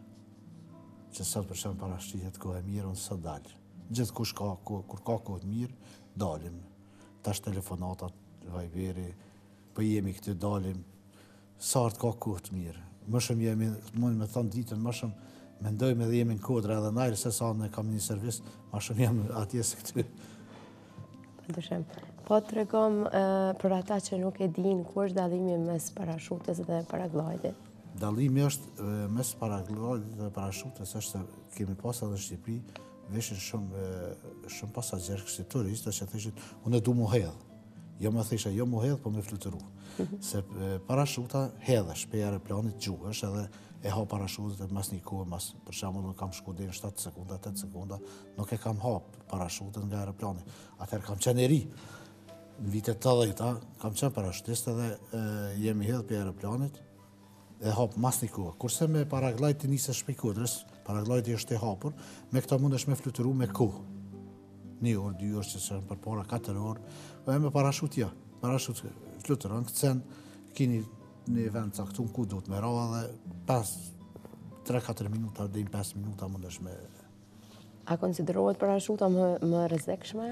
Që sot për shembull parashtrihet kohë e mirë, unë sot dal. Gjithkush ka kohë, kur ka kohë të mirë, dalim. Tash telefonatat, Viberi, po jemi këtu dalim. Sa herë ka kohë të mirë. Më shumë jemi, mund me thonë ditën, më shumë mendojmë edhe jemi në kodra edhe najrë, se sa ne kam një servis, më shumë jam atje se këtu. Ndryshim. Po të regom për ata që nuk e din, ku është dallimi mes parashutës dhe paraglidit? Dallimi është mes paraglidit dhe parashutës është se kemi pas edhe në Shqipëri, veshin shumë pasagjerë kështë turistë që thëshin, unë du mu hedhë. Jo më thësha, jo mu hedhë, po me fluturu. Se parashuta hedhesh, pe aeroplanit gjuhësh edhe e ha parashutet mas një kohë, për shembull unë kam shku deri në 7 sekunda, 8 sekunda, nuk e kam hap parashutet nga aeroplani. Atëherë kam qenë i ri. Në vitet 80-ta kam qenë parashutist edhe jemi hedhë pe aeroplanit e hap mas një kohë. Kurse me paraglidit të nisesh shpej kodrës, paraglidit është e hapur, me këta mundesh me fluturu me kohë. 1 orë, 2 orë që shërën për para, 4 orë, e me parashut ja. Parashut fluturon, këtësen, kini një vend caktum ku do të me ra dhe 3-4 minuta, dhe 5 minuta mundesh me... A konsiderohet parashuta më rrezikshme?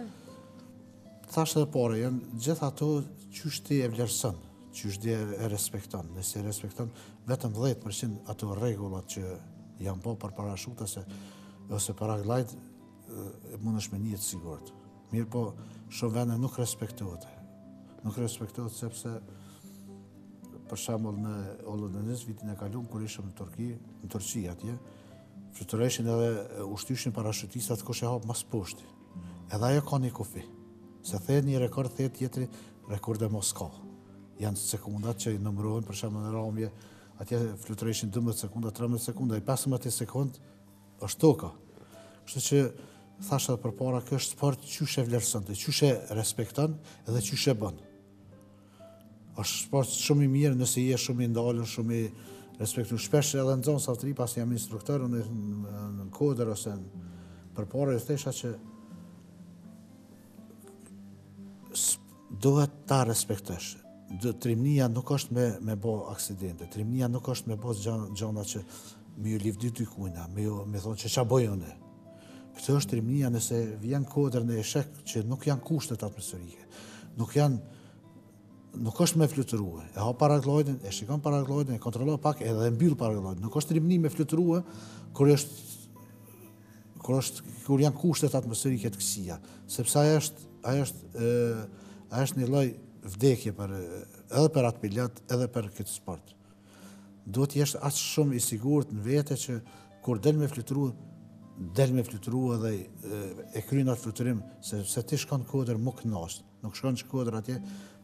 Thash edhe pare, janë gjithë ato qysh ti e vlerësën, qysh ti e respekton. Nëse e respekton, vetëm 10% ato rregullat që janë po për parashuta ose paraglide, mundesh me njët sigurt. Mirë po, shumë vende nuk respektohet. Nuk respektohet sepse, për shembull në Olodeniz, vitin e kalum, kur ishëm në Turqi atje, flutureshin edhe ushtyshin parashutistat kush e hap mas poshti. Edhe ajo ka një kufi. Se thehet një rekord, thehet tjetri rekord e Moska. Janë sekundat që i numërohen, për shembull në ramje, atje flutureshin 12 sekunda, 13 sekunda, i 15 sekund është toka. Kështu që thashtë edhe për para, kjo është sport qysh e vlerësën, qysh e respekton edhe qysh e bën. është sport shumë i mirë nëse je shumë i ndalur, shumë i respektuar. Shpesh edhe në zonë saltëri, pas jam instruktor, unë në kodër ose për para e thesha që duhet ta respektosh. Trimnia nuk është me bo aksidente, trimnia nuk është me bo gjana që me ju livdi dy kujna, me thonë që qa bojone. Këtë është trimnia nëse vjen kodër në eshek që nuk janë kushtet atmosferike, nuk është me fluturue. E ha paraglidin, e shikon paraglidin, e kontrollon pak edhe e mbyll paraglidin. Nuk është trimni me fluturue kur janë kushtet atmosferike të kësia, sepse ajo është një lloj vdekje edhe për atë pilot, edhe për këtë sport. Duhet të jesh aq shumë i sigurt në vete që kur del me fluturu edhe e kryen atë fluturim, se ti shkon kodër më kënaqsh, nuk shkon kodër atje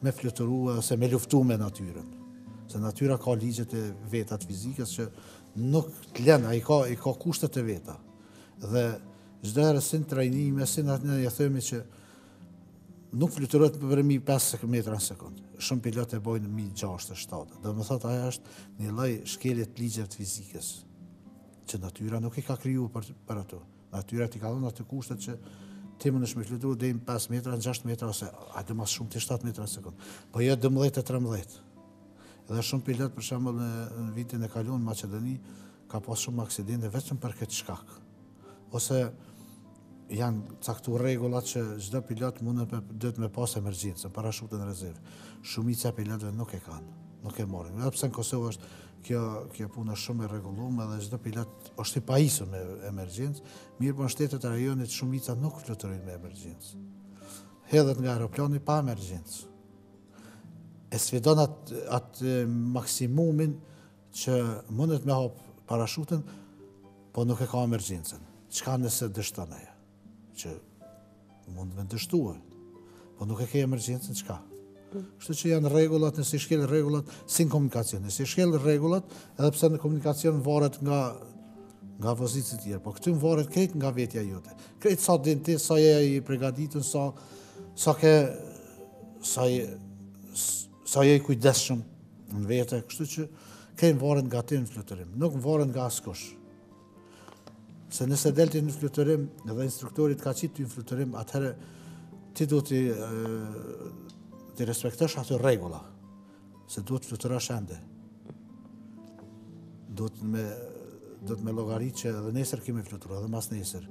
me fluturu ose me luftu me natyrën. Se natyra ka ligjet e vetat fizikës që nuk të lën, ai ka kushtet e veta. Dhe çdo herë sin trajnime, sin atë ne themi që nuk fluturohet për 1500 metra në sekundë. Shumë pilot e bojnë 1600-1700. Do më thotë ajo është një lloj shkelje të ligjeve të fizikës, që natyra nuk i ka kriju për ato. Natyra ti ka dhënë ato kushtet që ti mundesh me fluturu deri në 5 metra, 6 metra ose atë më shumë të 7 metra në sekundë. Po jo 12-13. Edhe shumë pilot për shembull në vitin e kaluar në Maqedoni ka pas shumë aksidente vetëm për këtë shkak. Ose janë caktuar rregullat që çdo pilot duhet me pas emergjencën, parashutën në rezervë. Shumica e pilotëve nuk e kanë, nuk e marrin. Edhe pse në Kosovë është kjo punë shumë e rregulluar dhe çdo pilot është i pajisur me emergjencë, mirë po në shtetet e rajonit shumica nuk fluturojnë me emergjencë. Hedhet nga aeroplani pa emergjencë. E sfidon atë maksimumin që mundet me hap parashutën, po nuk e ka emergjencën. Çka nëse dështon ajo? Që mund me dështuar, po nuk e ke emergjencën, çka? Kështu që janë rregullat, nëse i shkel rregullat, si në komunikacion. Nëse i shkel rregullat, edhe pse në komunikacion varet nga vozicët tjerë, po këtu varet krejt nga vetja jote. Krejt sa din ti, sa je i përgatitur, sa je i kujdesshëm në vete, kështu që krejt varet nga ti në fluturim, nuk varet nga askush. Se nëse delti në fluturim dhe instruktorit ka qitë ty në fluturim, atëherë ti do t'i të respektosh ato regula, se duhet fluturosh ende. Duhet me llogarit që edhe nesër kemi fluturo, edhe mas nesër.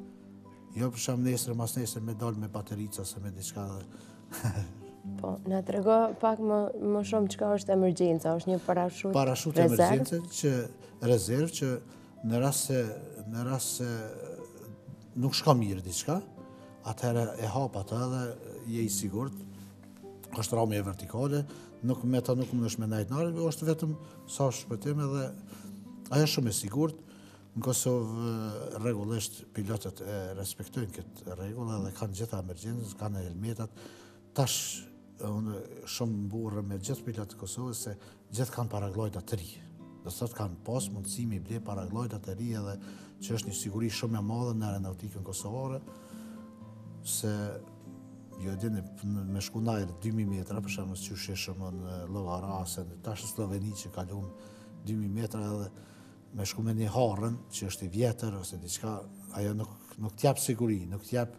Jo për sham nesër, mas nesër me dalë me baterica ose me diçka. Po, na trego pak më shumë çka është emergjenca, është një parashut emergjence që rezervë që në rast se nuk shka mirë diçka, atëherë e hap atë dhe je i sigurt. Është rami e vertikale, me ta nuk më nëshme najtë nare, është vetëm sa shpëtim edhe ajo shumë e sigurt. Në Kosovë rregullisht pilotët e respektojnë këtë rregull dhe kanë gjitha emergjencës, kanë helmetat. Tash unë shumë mburrë me gjithë pilotët e Kosovës se gjithë kanë paraglojta të ri. Do thotë kanë pas mundësi mi ble paraglojta të ri edhe që është një siguri shumë e madhe në aeronautikën kosovare, se jo dini me shku najrë 2000 metra, për shembull që sheshëm në Llogara, se tash në Sloveni që kalum 2000 metra edhe me shku me një harën që është i vjetër ose diçka, ajo nuk t'jap siguri, nuk t'jap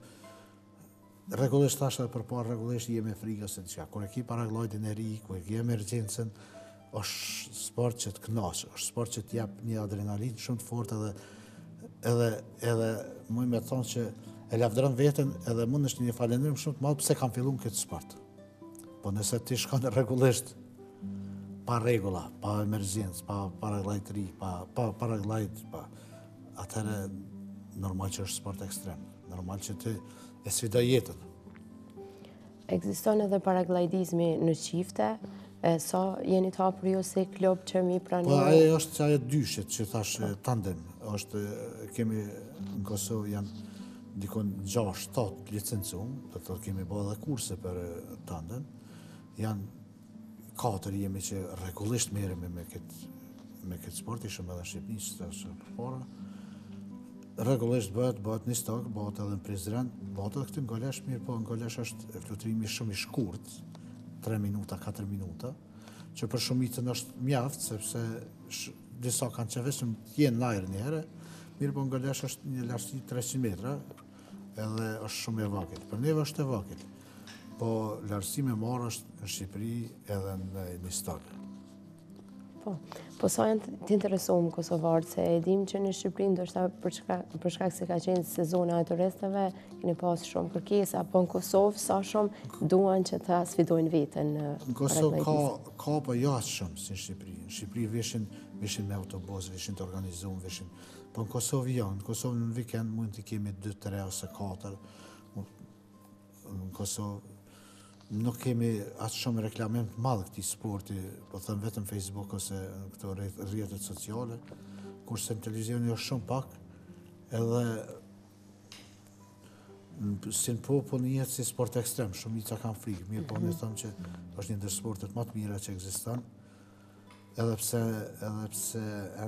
rregullisht tash edhe përpara rregullisht jemi frikë ose diçka. Kur e ki paraglidin e ri, kur e ki emergjencën, është sport që të kënaq, është sport që t'jap një adrenalin shumë të fortë edhe muj me thonë që e lavdron veten edhe mund është një falendrim shumë të madh pse kam filluar këtë sport. Po nëse ti shkon rregullisht pa regula, pa emergjencë, pa paraglidri, pa paraglid, atëherë normal që është sport ekstrem, normal që ti e sfidoj jetën. Ekziston edhe paraglidizmi në çifte, sa jeni të hapur ju si klub që mi pranoj? Po ajo është ajo dyshit që thash tandem, kemi në Kosovë janë dikon 6-7 licencum, do të kemi bërë edhe kurse për tandem, janë 4 jemi që rregullisht merremi me këtë sport, ishëm edhe në Shqipëni që është përpara. Rregullisht bëhet një stokë, bëhet edhe në Prizren, bëhet edhe këtë në Golesh, mirë po në Golesh është fluturimi shumë i shkurt, 3 minuta, 4 minuta, që për shumicën është mjaft, sepse disa kanë që vetëm jenë në ajër një herë, mirë po në Golesh është një lartësi 300 metra, edhe është shumë e vakit. Për neve është e vakit. Po lartësi me marrë është në Shqipëri edhe në një stokë. Po sa janë të interesuar kosovarët, se e dim që në Shqipëri ndoshta për shkak se ka qenë sezona e turistëve, keni pas shumë kërkesa, po në Kosovë sa shumë duan që ta sfidojnë veten në Kosovë ka po jashtë shumë si në Shqipëri. Në Shqipëri veshin me autobus, veshin të organizuar, veshin. Po në Kosovë janë, në Kosovë në vikend mund të kemi 2, 3 ose 4. Në Kosovë nuk kemi atë shumë reklamim të madhë këtij sporti, po thëmë vetëm Facebook ose në këto rrjetet sociale, kurse në televizioni është shumë pak, edhe si në popull një jetë si sport ekstrem, shumica kanë frikë, mirë po në thëmë që është një ndër sportet më të mira që ekziston, edhe pse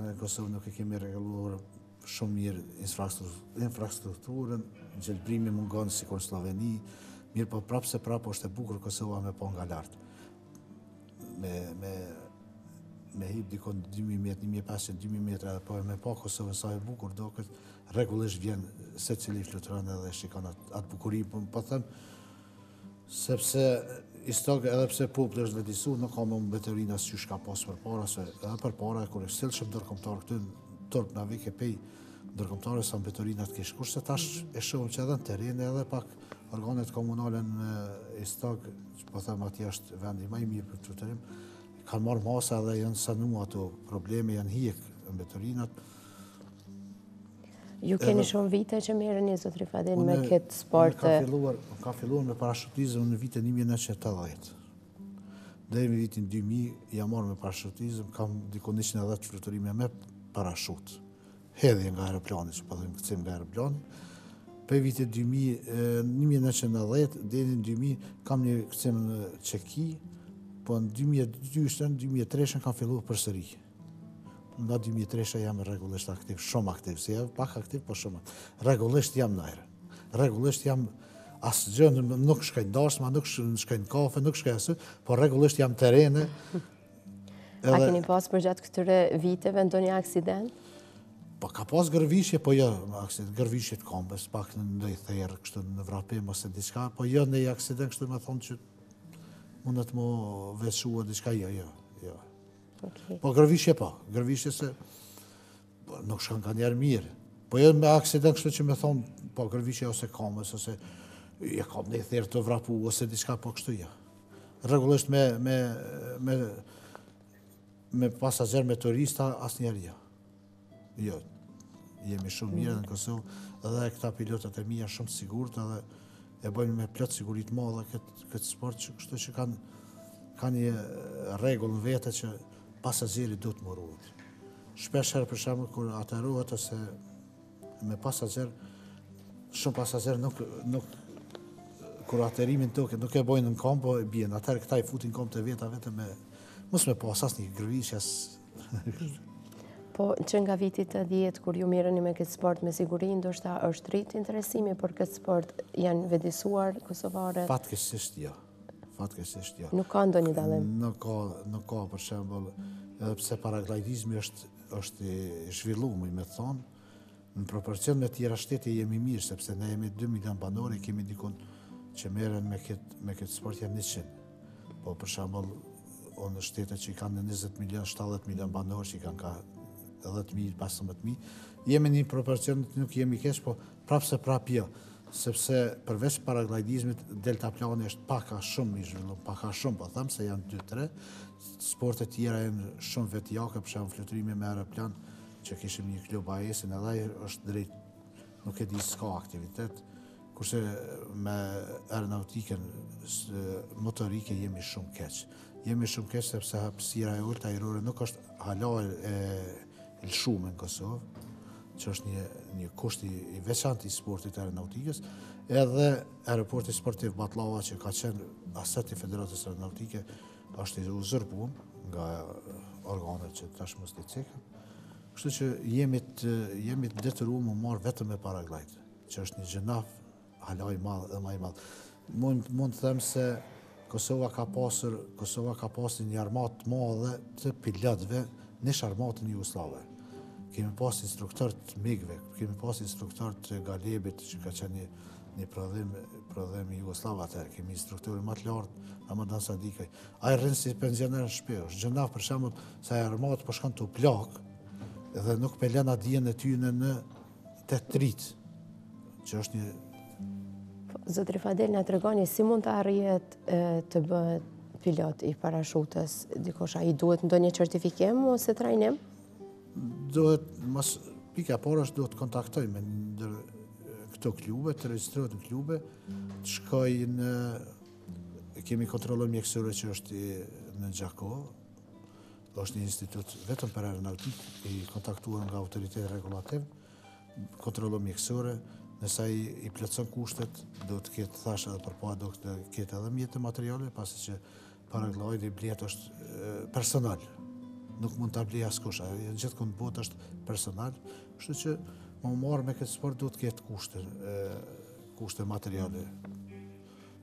në Kosovë nuk e kemi rregulluar shumë mirë infrastrukturën, gjelbrimi mungon sikur në Sloveni, mirë po prapë se prapë është e bukur Kosova me po nga lartë. Me hip dikon 2000 metra, 1500, 2000 metra, edhe po me po Kosovën sa e bukur do këtë rregullisht vjen se cili fluturon edhe shikon atë bukuri, po thëmë, sepse istog edhe pse populli është vetësuar, nuk ka më mbetërinë as që ka pas përpara, se edhe përpara kur e sjellshëm ndërkombëtar këtu në Turp na vike pej ndërkombëtare sa mbetërinat kish. Kurse tash e shohim që edhe në terren edhe pak organet komunale në Istog, që po them atje është vendi më i mirë për fluturim, kanë marrë masa dhe janë sanu ato probleme, janë hiq mbetërinat. Ju keni shumë vite që merreni zot Rifadin me këtë sport? Ka filluar me parashutizëm në vitin 1980. Deri në vitin 2000 jam marrë me parashutizëm, kam dikon 110 fluturime me parashut. Hedhje nga aeroplani, që po them kthim nga aeroplani. Për vitin 1990 deri në 2000 kam një kthim në Çeki, po në 2002-2003 kam filluar përsëri. Nga 2003 jam rregullisht aktiv, shumë aktiv, si pak aktiv, po shumë. Rregullisht jam në ajër. Rregullisht jam asgjë, nuk shkoj darsma, nuk shkoj në kafe, nuk shkoj asë, po rregullisht jam terrene. A keni pas për gjatë këtyre viteve ndonjë aksident? Po ka pas gërvishje, po jo, gërvishje të kombës, pak në ndoj therë, kështu në vrapim ose diçka, po jo në aksident, kështu me thonë që mundet më veçua diçka, jo. Okej. Po gërvishje se nuk shkon ka njerë mirë. Po jo me aksident kështu që me thonë, po gërvishje ose kamës, ose kam një therë të vrapu, ose diçka po kështu, jo. Rregullisht me pasager, me turista, asnjëherë jo. Jo. Jemi shumë mirë në Kosovë, edhe këta pilotët e mia shumë të sigurt, edhe e bëjmë me plot siguri të madhe këtë sport, që kështu që ka një rregull në vete që pasagjerit duhet më ruhet. Shpesh herë për shembull kur atërohet ose me pasager, shumë pasager nuk kur atërimin tokë nuk e bojnë në kamp, po e bien. Atëherë këta i futin kamp të veta vetëm me mos me pas asnjë gërvishje. Po që nga vitit të 10 kur ju mirëni me këtë sport, me siguri ndoshta është rrit interesimi për këtë sport, janë vedisuar kosovarët? Fatkeqësisht jo. Nuk ka ndonjë dallim. Nuk ka për shembull, edhe pse paraglidizmi është i zhvilluar, më thonë, në proporcion me tjera shtete jemi mirë, sepse ne jemi 2 milion banor, kemi dikun që merren me këtë sport janë 100. Po për shembull, në shtete që i kanë 20 milion, 70 milion banor, që i kanë ka 10.000, 15.000, jemi një proporcion, nuk jemi keq, po prapë se prapë jo, sepse përveç paraglidizmit, deltaplani është paka shumë i zhvilluar, paka shumë, po them se janë 2-3, sportet tjera janë shumë vetjake, për shembull fluturimi me aeroplan, që kishim një klub AES-in, edhe ai është drejt, nuk e di s'ka aktivitet, kurse me aeronautikën motorike jemi shumë keq. Jemi shumë keq sepse hapësira e ulët ajrore nuk është hala e lëshuar në Kosovë, që është një kusht i veçantë i sportit aeronautikës, edhe aeroporti sportiv Batlava që ka qenë aset i Federatës Aeronautike është i uzurpuar nga organet që tash mos i cekën. Kështu që jemi të detyruar më marr vetëm me paraglide, që është një gjënaf hala i madh dhe më i madh. Mund të them se Kosova ka pasur një armatë të madhe të pilotëve në armatën jugoslave. Kemi pas instruktor të migëve, kemi pas instruktor të galebit që ka qenë një prodhim i Jugoslav atëherë, kemi instruktorin më të lartë, Ramadan Sadikaj. Ai rrin si pensioner në shtëpi, është gjënaf për shembull se armat po shkon tu plak dhe nuk pe lëna dijen e tyre në tetrit, që është një. Zotri Fadel, na tregoni si mund të arrihet të bëhet pilot i parashutës? Dikush ai duhet ndonjë certifikim ose trajnim? Duhet, pika parë është duhet kontaktoj me këto klube, të regjistrohet në klube, të shkoj kemi kontrollor mjekësore që është në Gjakov, është një institut vetëm për aeronautik, i kontaktuar nga autoritet regulativ, kontrollor mjekësore, nësa i plotson kushtet, do të ketë thashë edhe përpara do të ketë edhe mjetë materiale, pasi që paraglidi i blet është personal. Nuk mund të blej askush, gjithë kënd botë është personal, kështu që më marrë me këtë sport duhet të ketë kushte materiale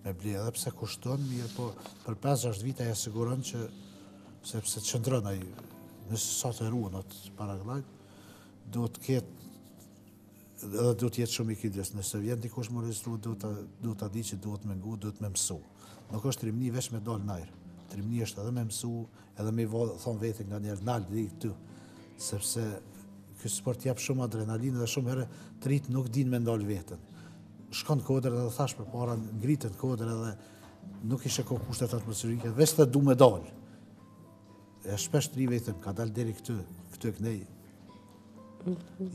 me blej, edhe pse kushton mirë, po për 5-6 vite e siguron që sepse qëndron ai, nëse sa të ruan atë paraglide, duhet të ketë edhe duhet jetë shumë i kujdes, nëse vjen dikush më regjistru, duhet ta di që duhet me ngu, duhet me mësu. Nuk është trimni veç me dal najr. Trimni është edhe me mësu, edhe me thonë vetë nga njerë nalë dhe i këtu, sepse ky sport jep shumë adrenalinë dhe shumë herë të rritë nuk din me ndalë vetën. Shkon kodër edhe thash për para ngritën kodër edhe nuk ishe ko kushtet atmosferike, veç të du me dalë. E shpesh të rive i thëmë, ka dalë deri këtu e kënej.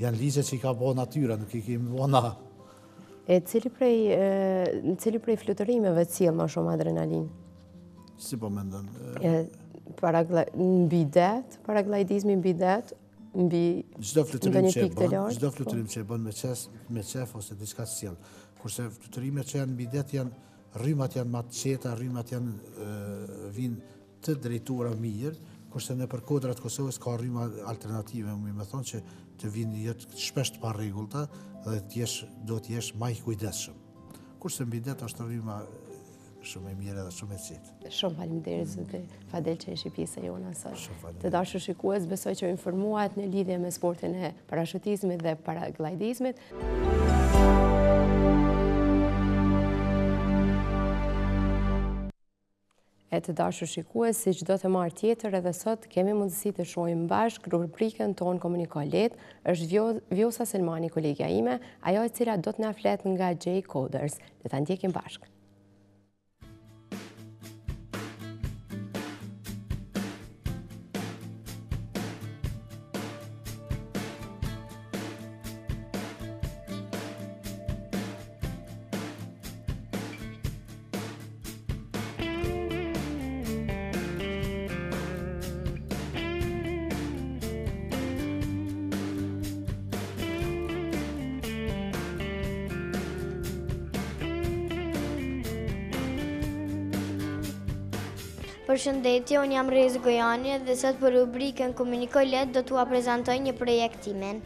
Janë ligje që i ka bo natyra, nuk i kemi bo na. Cili prej fluturimeve cilë ma shumë adrenalinë? Si po mendon? Mbi det, paraglidizmi mbi det, mbi ndonjë pikë të lartë. Çdo fluturim që e bën me qef ose diçka të sjell. Kurse fluturimet që janë mbi det rrymat janë më të qeta, rrymat vinë të drejtuara mirë, kurse në për kodrat Kosovës ka rryma alternative, më thonë që të vinë jetë shpesh të parregullta dhe do të jesh më i kujdesshëm. Kurse mbi det është rryma shumë e mirë dhe shumë e qetë. Shumë faleminderit zotri Fadel që ishi pjesë e jona sot. Të dashur shikues, besoj që u informuat në lidhje me sportin e parashutizmit dhe paraglidizmit. E të dashur shikues, si çdo të marrë tjetër edhe sot kemi mundësi të shohim bashkë rubrikën tonë Komuniko Let, është Vjosa Selmani, kolegja ime, ajo e cila do të na flet nga J Coders. Le ta ndjekim bashkë. Përshëndetje, unë jam Rezi Gojani dhe sot për rubrikën Komuniko Let do t'ua prezantoj një projekt timen.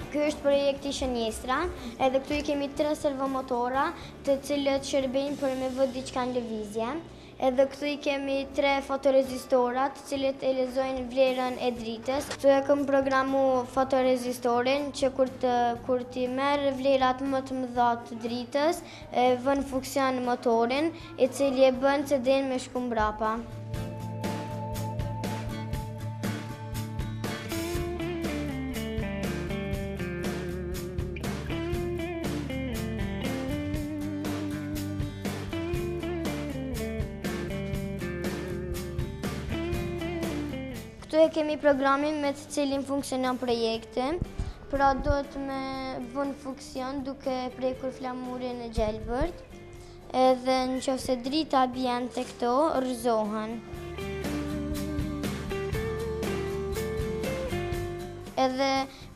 Ky është projekti Shënjestra, edhe këtu i kemi 3 servomotora të cilët shërbejnë për me vë diçka në lëvizje. Edhe këtu i kemi 3 fotorezistora të cilët e lezojnë vlerën e dritës. Këtu e këm programu fotorezistorin që kur ti merë vlerat më të mëdha të dritës, vën funksion motorin i cili e bën që den me shku mbrapa. Këtu e kemi programin me të cilin funksionon projekti, pra do të me vën funksion duke prekur flamurin e gjelbërt, edhe në qofse drita bjen të këto, rrëzohen. Edhe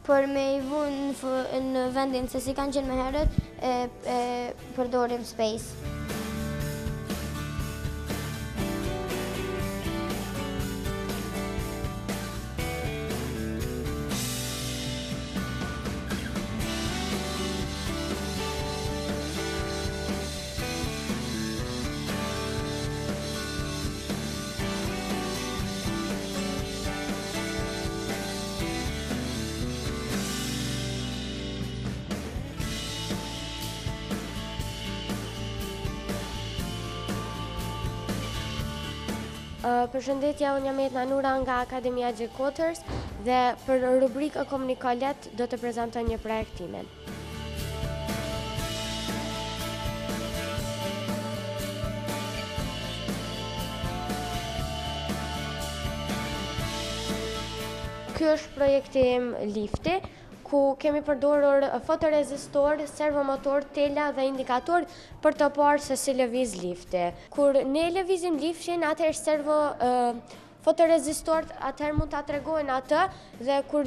për me i vun në vendin se si kanë qenë me herët, përdorim space. Përshëndetje, unë jam Etna Nura nga Akademia J Coders dhe për rubrikë Komuniko Let do të prezantoj një projekt timen. Ky është projekti im lifti, ku kemi përdorur fotorezistor, servomotor, tela dhe indikator për të parë se si lëviz lifti. Kur ne lëvizim liftin, atëherë fotorezistor atëherë mund ta tregojnë atë dhe kur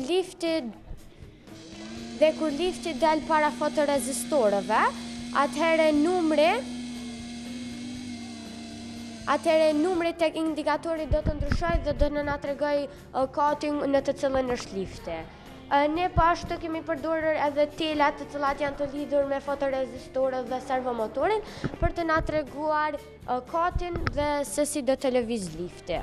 lifti dal para fotorezistorëve, atëherë numri tek indikatori do të ndryshojë dhe do të na tregojë katin në të cilën është lifti. Ne pashtu kemi përdorur edhe telat të cilat janë të lidhur me fotorezistorët dhe servomotorin për të na treguar katin dhe se si do të lëviz lifti.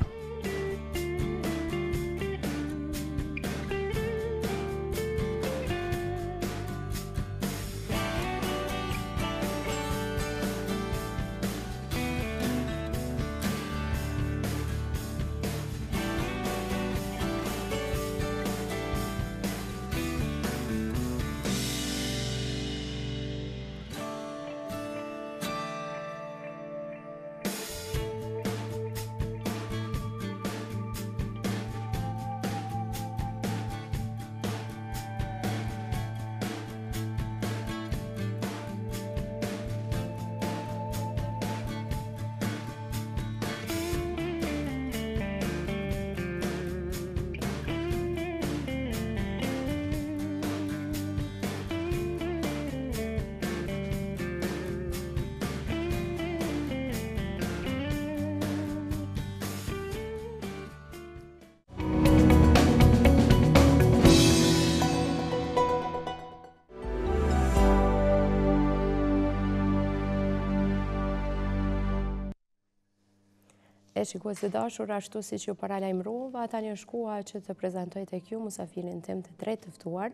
shikues të dashur, ashtu si që paralajmërova, tani është koha që të prezantoj tek ju musafirin tim të tretë të ftuar.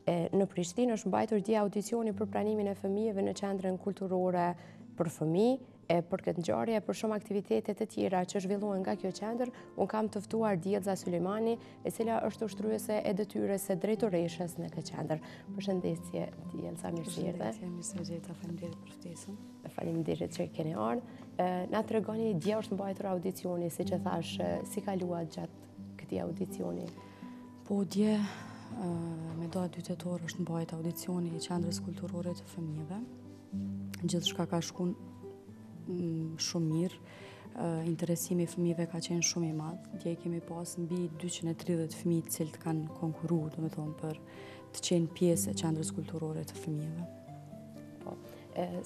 Në Prishtinë është mbajtur dje audicioni për pranimin e fëmijëve në qendrën kulturore për fëmijë. Për këtë ngjarje, për shumë aktivitete të tjera që zhvillohen nga kjo qendër, unë kam të ftuar Djelza Sulejmani, e cila është ushtruese e detyrës së drejtoreshës në këtë qendër. Përshëndetje, Djelza, mirë se erdhe. Përshëndetje, mirë se gjeta, faleminderit për ftesën. Faleminderit që keni ardhur. Na tregoni, dje është mbajtur audicioni, siç e thash, si kaluat gjatë këtij audicioni? Po dje, me datë 2 tetor është mbajtur audicioni i qendrës kulturore të fëmijëve. Gjithçka ka shkuar shumë mirë, interesimi i fëmijëve ka qenë shumë i madh. Dje kemi pas mbi 230 fëmijë të cilët kanë konkuruar, domethënë për të qenë pjesë e qendrës kulturore të fëmijëve. Po.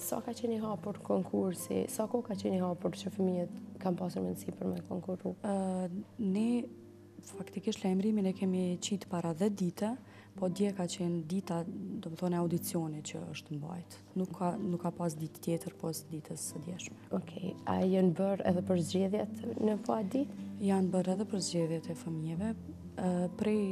Sa ka qenë i hapur konkursi? Sa kohë ka qenë i hapur që fëmijët kanë pasur mundësi për me konkuru? Ne faktikisht lajmërimin e kemi qitë para 10 dite, po dje ka qenë dita, do të thonë, audicioni që është mbajt. Nuk ka pas ditë tjetër pas ditës së djeshme. Okej, a janë bërë edhe për zgjedhjet në po atë ditë? Janë bërë edhe për zgjedhjet e fëmijëve. Prej,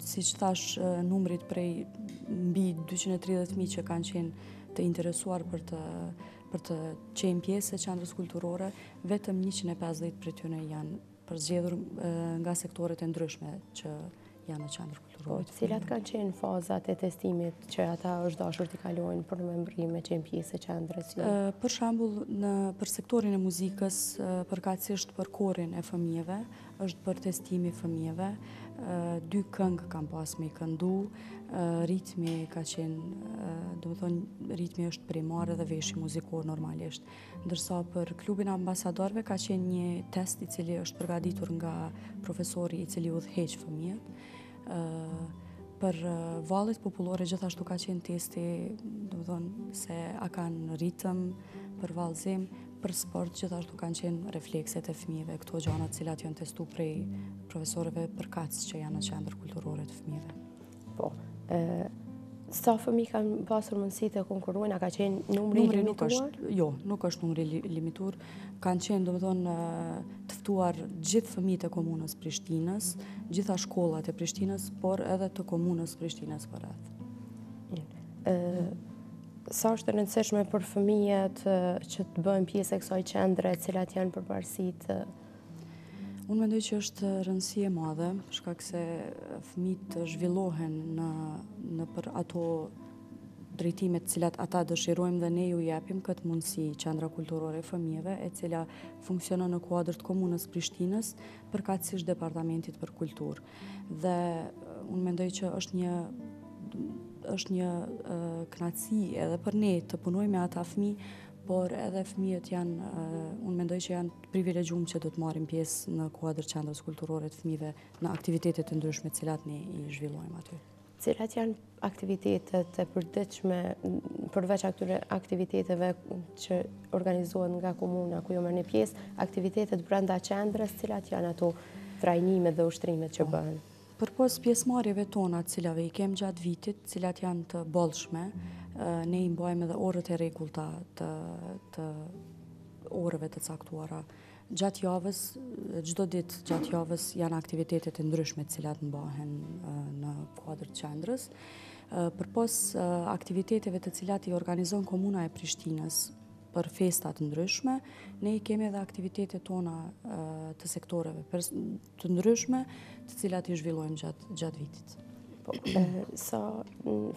siç thash, numrit prej mbi 230.000 që kanë qenë të interesuar për të qenë pjesë e qendrës kulturore, vetëm 150 prej tyre janë përzgjedhur nga sektoret e ndryshme që janë në qendrë kulturore. Cilat kanë qenë fazat e testimit që ata është dashur t'i kalojnë për membrim me qenë pjesë e qendrës? Për shembull, për sektorin e muzikës, përkatësisht për korin e fëmijëve, është për testimi fëmijëve, 2 këngë kanë pas me i këndu, ritmi ka qenë, do të thonë, ritmi është primar dhe veshi muzikor normalisht. Ndërsa për klubin ambasadorëve ka qenë një test i cili është përgatitur nga profesori i cili udhëheq fëmijët. Për vallet popullore gjithashtu ka qenë testi, do të thonë, se a kanë ritëm për vallëzim. Për sport gjithashtu kanë qenë reflekset e fëmijëve, këto gjëra të cilat janë testuar prej profesorëve përkatës që janë në qendër kulturore të fëmijëve. Po. Sa fëmijë kanë pasur mundësi të konkurrojnë? A ka qenë numri limituar? Jo, nuk është numri limituar. Kanë qenë, domethënë, të ftuar gjithë fëmijët e komunës Prishtinës, gjitha shkollat e Prishtinës, por edhe të komunës Prishtinës për rreth. Sa është e rëndësishme për fëmijët që të bëjnë pjesë e kësaj qendre, cilat janë përparësitë? Unë mendoj që është rëndësi e madhe, shkak se fëmijët zhvillohen në për ato drejtimet cilat ata dëshirojmë dhe ne ju japim këtë mundësi qendra kulturore e fëmijëve, e cila funksionon në kuadër të komunës Prishtinës, përkatësisht departamentit për kulturë. Dhe unë mendoj që është një kënaqësi edhe për ne të punojmë me ata fëmijë, por edhe fëmijët janë, unë mendoj që janë privilegjuar që do të marrin pjesë në kuadër qendrës kulturore të fëmijëve në aktivitetet e ndryshme të cilat ne i zhvillojmë aty. Cilat janë aktivitetet e përditshme përveç atyre aktiviteteve që organizohen nga komuna ku ju merrni pjesë, aktivitetet brenda qendrës, cilat janë ato trajnimet dhe ushtrimet që bëhen? Përpos pjesëmarrjeve tona të cilave i kem gjatë vitit, cilat janë të bollshme, ne i mbajmë edhe orët e rregullta të orëve të caktuara. Gjatë javës, çdo ditë gjatë javës janë aktivitetet e ndryshme të cilat mbahen në kuadër të qendrës. Përpos aktiviteteve të cilat i organizon komuna e Prishtinës për festat ndryshme, ne i kemi edhe aktivitetet tona të sektoreve të ndryshme, të cilat i zhvillojmë gjatë vitit. Sa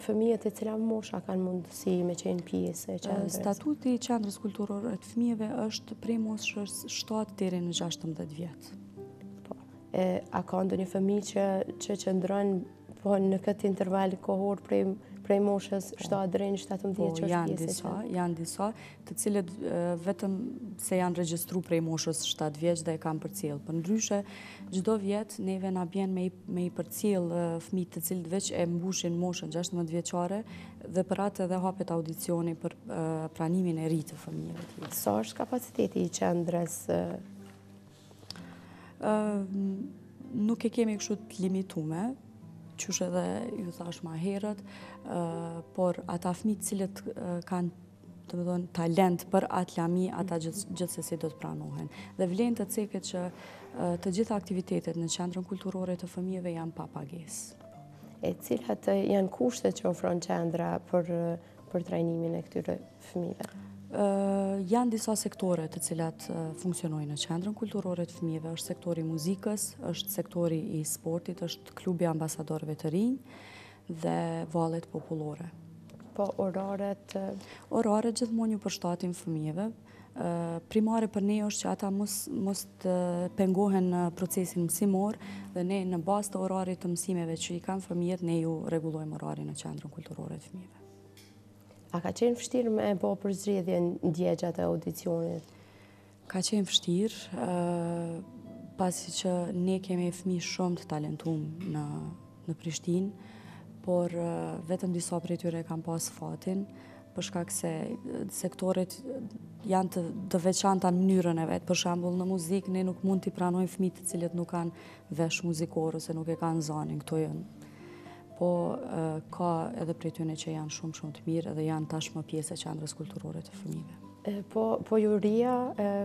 fëmijët e cila mosha kanë mundësi me qenë pjesë e qendrës? Statuti i qendrës kulturore të fëmijëve është prej moshës 7 deri në 16 vjet. A ka ndonjë fëmijë që qëndron në këtë interval kohor prej moshës 7 deri në 17 që është pjesë? Janë disa, të cilët vetëm se janë regjistruar prej moshës 7 vjeç dhe e kanë përcjell. Përndryshe, çdo vjet neve na bjen me i përcjell fëmijë të cilët veç e mbushin moshën 16 vjeçare dhe për atë edhe hapet audicioni për pranimin e ri të fëmijëve. Sa është kapaciteti i qendrës? Nuk e kemi kështu të limituar, qysh edhe ju thash ma herët, por ata fëmijë cilët kanë talent për atë lami, ata gjithsesi do të pranohen. Dhe vlen të ceket që të gjitha aktivitetet në qendrën kulturore të fëmijëve janë pa pagesë. E cilat janë kushtet që ofron qendra për trajnimin e këtyre fëmijëve? Janë disa sektore të cilat funksionojnë në qendrën kulturore të fëmijëve, është sektori muzikës, është sektori i sportit, është klubi ambasadorëve të rinj dhe vallet popullore. Po oraret? Oraret gjithmonë ju përshtatin fëmijëve. Primare për ne është që ata mos të pengohen në procesin mësimor dhe ne në bazë të orarit të mësimeve që i kanë fëmijët, ne ju rregullojmë orarin në qendrën kulturore të fëmijëve. A ka qenë vështirë me bo përzgjedhjen ndjegjat e audicionit? Ka qenë vështirë, pasi që ne kemi fëmijë shumë të talentuar në Prishtinë, por vetëm disa prej tyre kanë pas fatin, për shkak se sektoret janë të veçanta në mënyrën e vet. Për shembull, në muzikë ne nuk mund t'i pranojmë fëmijët të cilët nuk kanë vesh muzikor ose nuk e kanë zanin, këto janë. Po ka edhe prej tyre që janë shumë të mirë dhe janë tashmë pjesë e qendrës kulturore të fëmijëve. Po juria,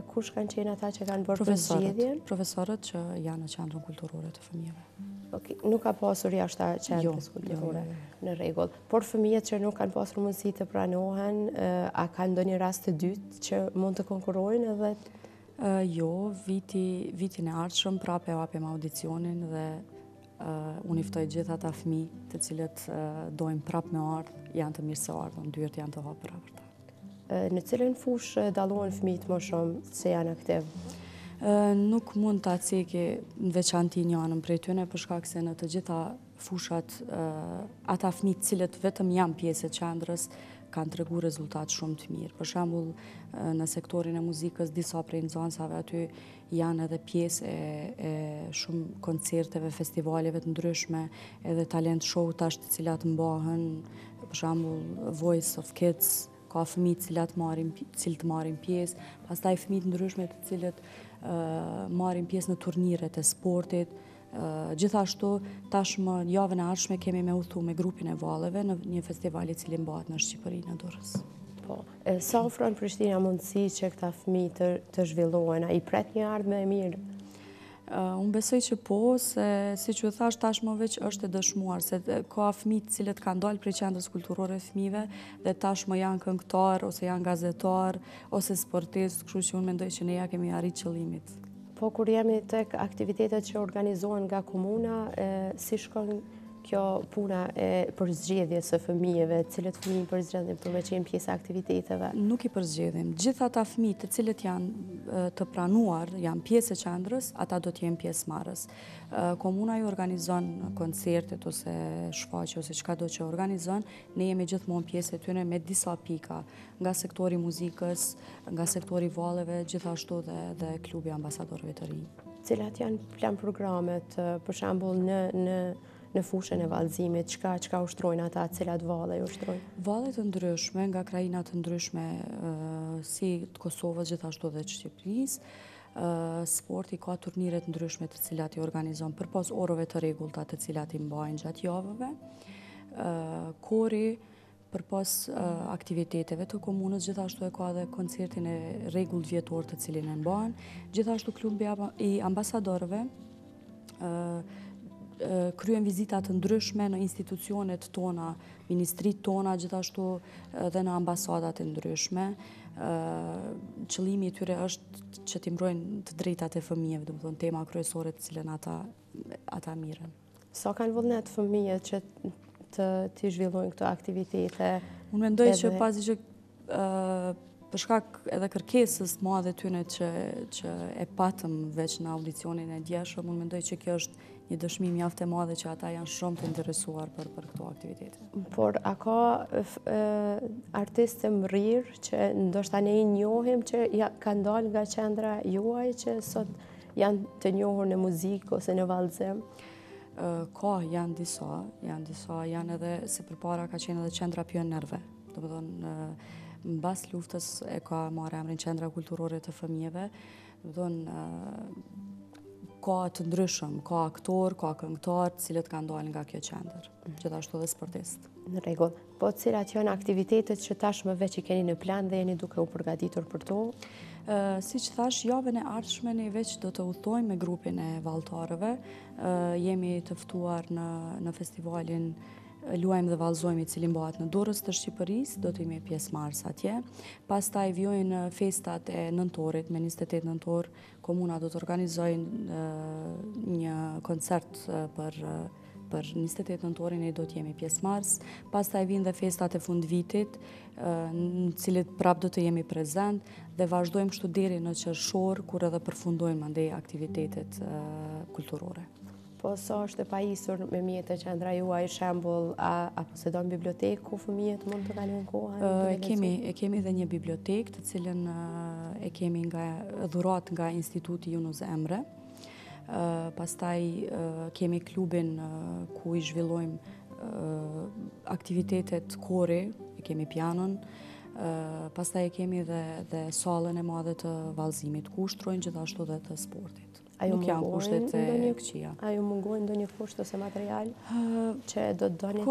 kush kanë qenë ata që kanë bërë përzgjedhjen? Profesorët që janë në qendrën kulturore të fëmijëve. Nuk ka pasur jashtë qendrës kulturore në rregull. Por fëmijët që nuk kanë pasur mundësi të pranohen, a kanë ndonjë rast të dytë që mund të konkurrojnë edhe? Jo, vitin e ardhshëm prapë e hapim audicionin dhe unë i ftoj gjithë ata fëmijë të cilët dojnë prapë me ardhë, janë të mirë se ardhën, dyert janë të hapura për ta. Në cilën fushë dallohen fëmijët më shumë se janë aktiv? Nuk mund të ceki në veçanti njënën prej tyre, për shkak se në të gjitha fushat ata fëmijë cilët vetëm janë pjesë e qendrës kanë tregu rezultat shumë të mirë. Për shembull, në sektorin e muzikës, disa prej nxënësave aty janë edhe pjesë e shumë koncerteve, festivaleve të ndryshme, edhe talent show tash të cilat mbahen, për shembull Voice of Kids, ka fëmijë cilët marrin pjesë, pastaj fëmijë të ndryshme të cilët marrin pjesë në turniret e sportit. Gjithashtu, tashmë javën e ardhshme kemi me udhëtu me grupin e valleve në një festival i cili mbahet në Shqipëri, në Durrës. Po, sa ofron Prishtina mundësi që këta fëmijë të zhvillohen? A i pret një ardhmë e mirë? Unë besoj që po, se si që thash tashmë veç është e dëshmuar, se ka fëmijë të cilët kanë dalë prej qendrës kulturore të fëmijëve dhe tashmë janë këngëtar ose janë gazetar ose sportistë, kështu që unë mendoj që ne ja kemi arritur qëllimit. Po kur jemi tek aktivitetet që organizohen nga komuna, si shkon kjo puna e përzgjedhjes së fëmijëve, cilët fëmijë përzgjedhin për me qenë pjesë e aktiviteteve? Nuk i përzgjedhim. Gjithë ata fëmijë të cilët janë të pranuar, janë pjesë e qendrës, ata do të jenë pjesëmarrës. Komuna ju organizon koncertet ose shfaqje ose çka do që organizon, ne jemi gjithmonë pjesë e tyre me disa pika, nga sektori muzikës, nga sektori valleve, gjithashtu dhe klubi ambasadorëve të rinj. Cilat janë plan programet, për shembull në fushën e vallëzimit, çka ushtrojnë ata, cilat valle ushtrojnë? Valle të ndryshme, nga krajina të ndryshme, si të Kosovës, gjithashtu dhe të Shqipërisë. Sporti ka turnire të ndryshme të cilat i organizon përpos orëve të rregullta të cilat i mbajnë gjatë javëve. Kori përpos aktiviteteve të komunës, gjithashtu e ka dhe koncertin e rregullt vjetor të cilin e mbajnë. Gjithashtu klubi i ambasadorëve kryen vizitat të ndryshme në institucionet tona, ministrit tona, gjithashtu dhe në ambasadat e ndryshme. Qëllimi i tyre është që t'i mbrojnë të drejtat e fëmijëve, do të thonë tema kryesore të cilën ata mirën. Sa kanë vullnet fëmijët që të zhvillojnë këto aktivitete? Unë mendoj që pasi që për shkak edhe kërkesës të madhe tyre që e patëm veç në audicionin e djeshëm, unë mendoj që kjo është një dëshmi mjaft e madhe që ata janë shumë të interesuar për këto aktivitete. Por a ka artistë mrirë që ndoshta ne i njohim që kanë dalë nga qendra juaj që sot janë të njohur në muzikë ose në vallëzim? Ka, janë disa, janë edhe se përpara ka qenë edhe qendra pionerëve. Do të thonë mbas luftës e ka marrë emrin qendra kulturore të fëmijëve. Do të thonë ka të ndryshëm, ka aktor, ka këngëtar, cilët kanë dalë nga kjo qendër, gjithashtu dhe sportist. Në rregull. Po cilat janë aktivitetet që tashmë veç i keni në plan dhe jeni duke u përgatitur për to? Si që thash, javën e ardhshme ne veç do të udhtojmë me grupin e vallëtarëve. Jemi të ftuar në festivalin Luajmë dhe vallëzojmë, i cili mbahet në Durrës të Shqipërisë, do të jemi pjesëmarrës atje. Pastaj vijojnë festat e nëntorit, me 28 nëntor, komuna do të organizojnë një koncert për 28 nëntorin, ne do të jemi pjesëmarrës. Pastaj vinë dhe festat e fundvitit, në cilit prap do të jemi prezent dhe vazhdojmë kështu deri në qershor, kur edhe përfundojmë mandej aktivitetet kulturore. Po sa është e pajisur me mjetë e qendra juaj, shembull, apo se do në bibliotekë ku fëmijët mund të kalojnë kohën? E kemi dhe një bibliotekë të cilën e kemi nga dhurat nga Instituti Yunus Emre. Pastaj kemi klubin ku i zhvillojmë aktivitetet kori, e kemi pianon. Pastaj e kemi dhe sallën e madhe të vallëzimit, ku ushtrojnë gjithashtu dhe të sportit. Nuk janë kushtet e këqija. A ju mungojnë ndonjë kusht ose material që do të doni?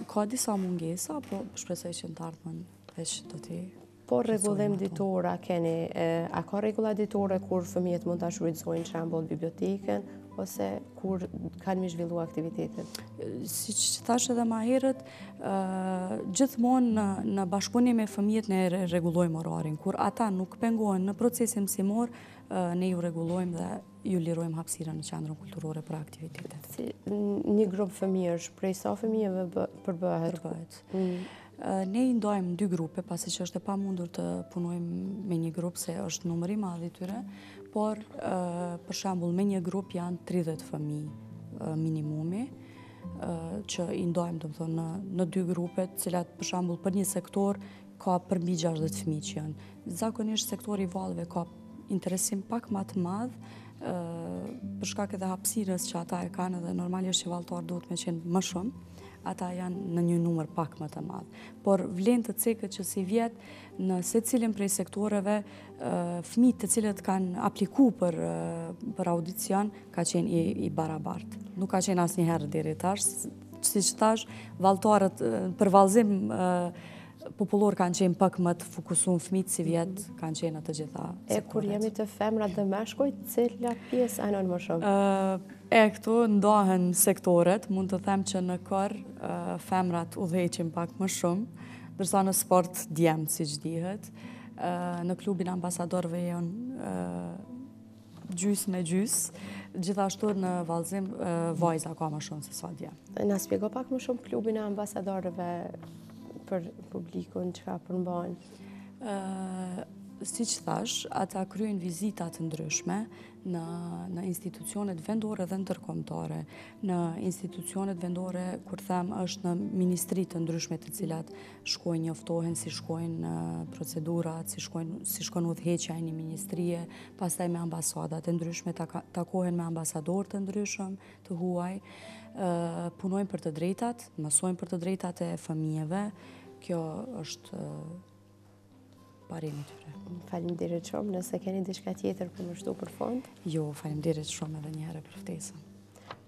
Ka disa mungesa, po shpresoj që në të ardhmen veç do t'i... Po rregullim ditor a keni? A ka rregulla ditore kur fëmijët mund ta shfrytëzojnë shembull bibliotekën ose kur kanë mi zhvillu aktivitetet? Siç thash edhe më herët, gjithmonë në bashkëpunim me fëmijët ne rregullojmë orarin. Kur ata nuk pengohen në procesin mësimor, ne ju rregullojmë dhe ju lirojmë hapësirën në qendrën kulturore për aktivitetet. Një grup fëmijësh, prej sa fëmijëve përbëhet? Ne i ndajmë 2 grupe, pasi që është e pamundur të punojmë me një grup se është numër i madh i tyre, por për shembull me një grup janë 30 fëmijë minimumi, që i ndajmë domethënë në 2 grupe, të cilat për shembull për një sektor ka përmbi 60 fëmijë që janë. Zakonisht sektori i vallëve ka interesim pak më të madh, për shkak edhe hapësirës që ata e kanë, dhe normalisht që vallëtar duhet me qenë më shumë, ata janë në një numër pak më të madh. Por vlen të cekët që si vjet në secilin prej sektoreve, fëmijët të cilët kanë apliku për audicion ka qenë i barabartë. Nuk ka qenë asnjëherë deri tash, siç thash, vallëtarët për vallëzim popullor kanë qenë pak më të fokusuar fëmijët, si vjet kanë qenë të gjitha sektoret. E kur jemi të femrat dhe meshkujt, cila pjesë anon më shumë? Këtu ndahen sektoret, mund të them që në kor femrat udhëheqin pak më shumë, ndërsa në sport djemt, siç dihet. Në klubin ambasadorëve janë gjys me gjys, gjithashtu në vallëzim vajza ka më shumë se sa djemt. Na shpjego pak më shumë klubin e ambasadorëve për publikun që ka përmban? Si që thash, ata kryejnë vizita të ndryshme në institucionet vendore dhe ndërkombëtare. Në institucionet vendore, kur them, është në ministri të ndryshme të cilat shkojnë njoftohen, si shkojnë procedurat, si shkojnë udhëheqja e një ministrie, pastaj me ambasadat e ndryshme, takohen me ambasador të ndryshëm, të huaj, punojnë për të drejtat, mësojnë për të drejtat e fëmijëve. Kjo është parimi tyre. Faleminderit shumë, nëse keni diçka tjetër për më shtu për fond? Jo, faleminderit shumë edhe një herë për ftesën.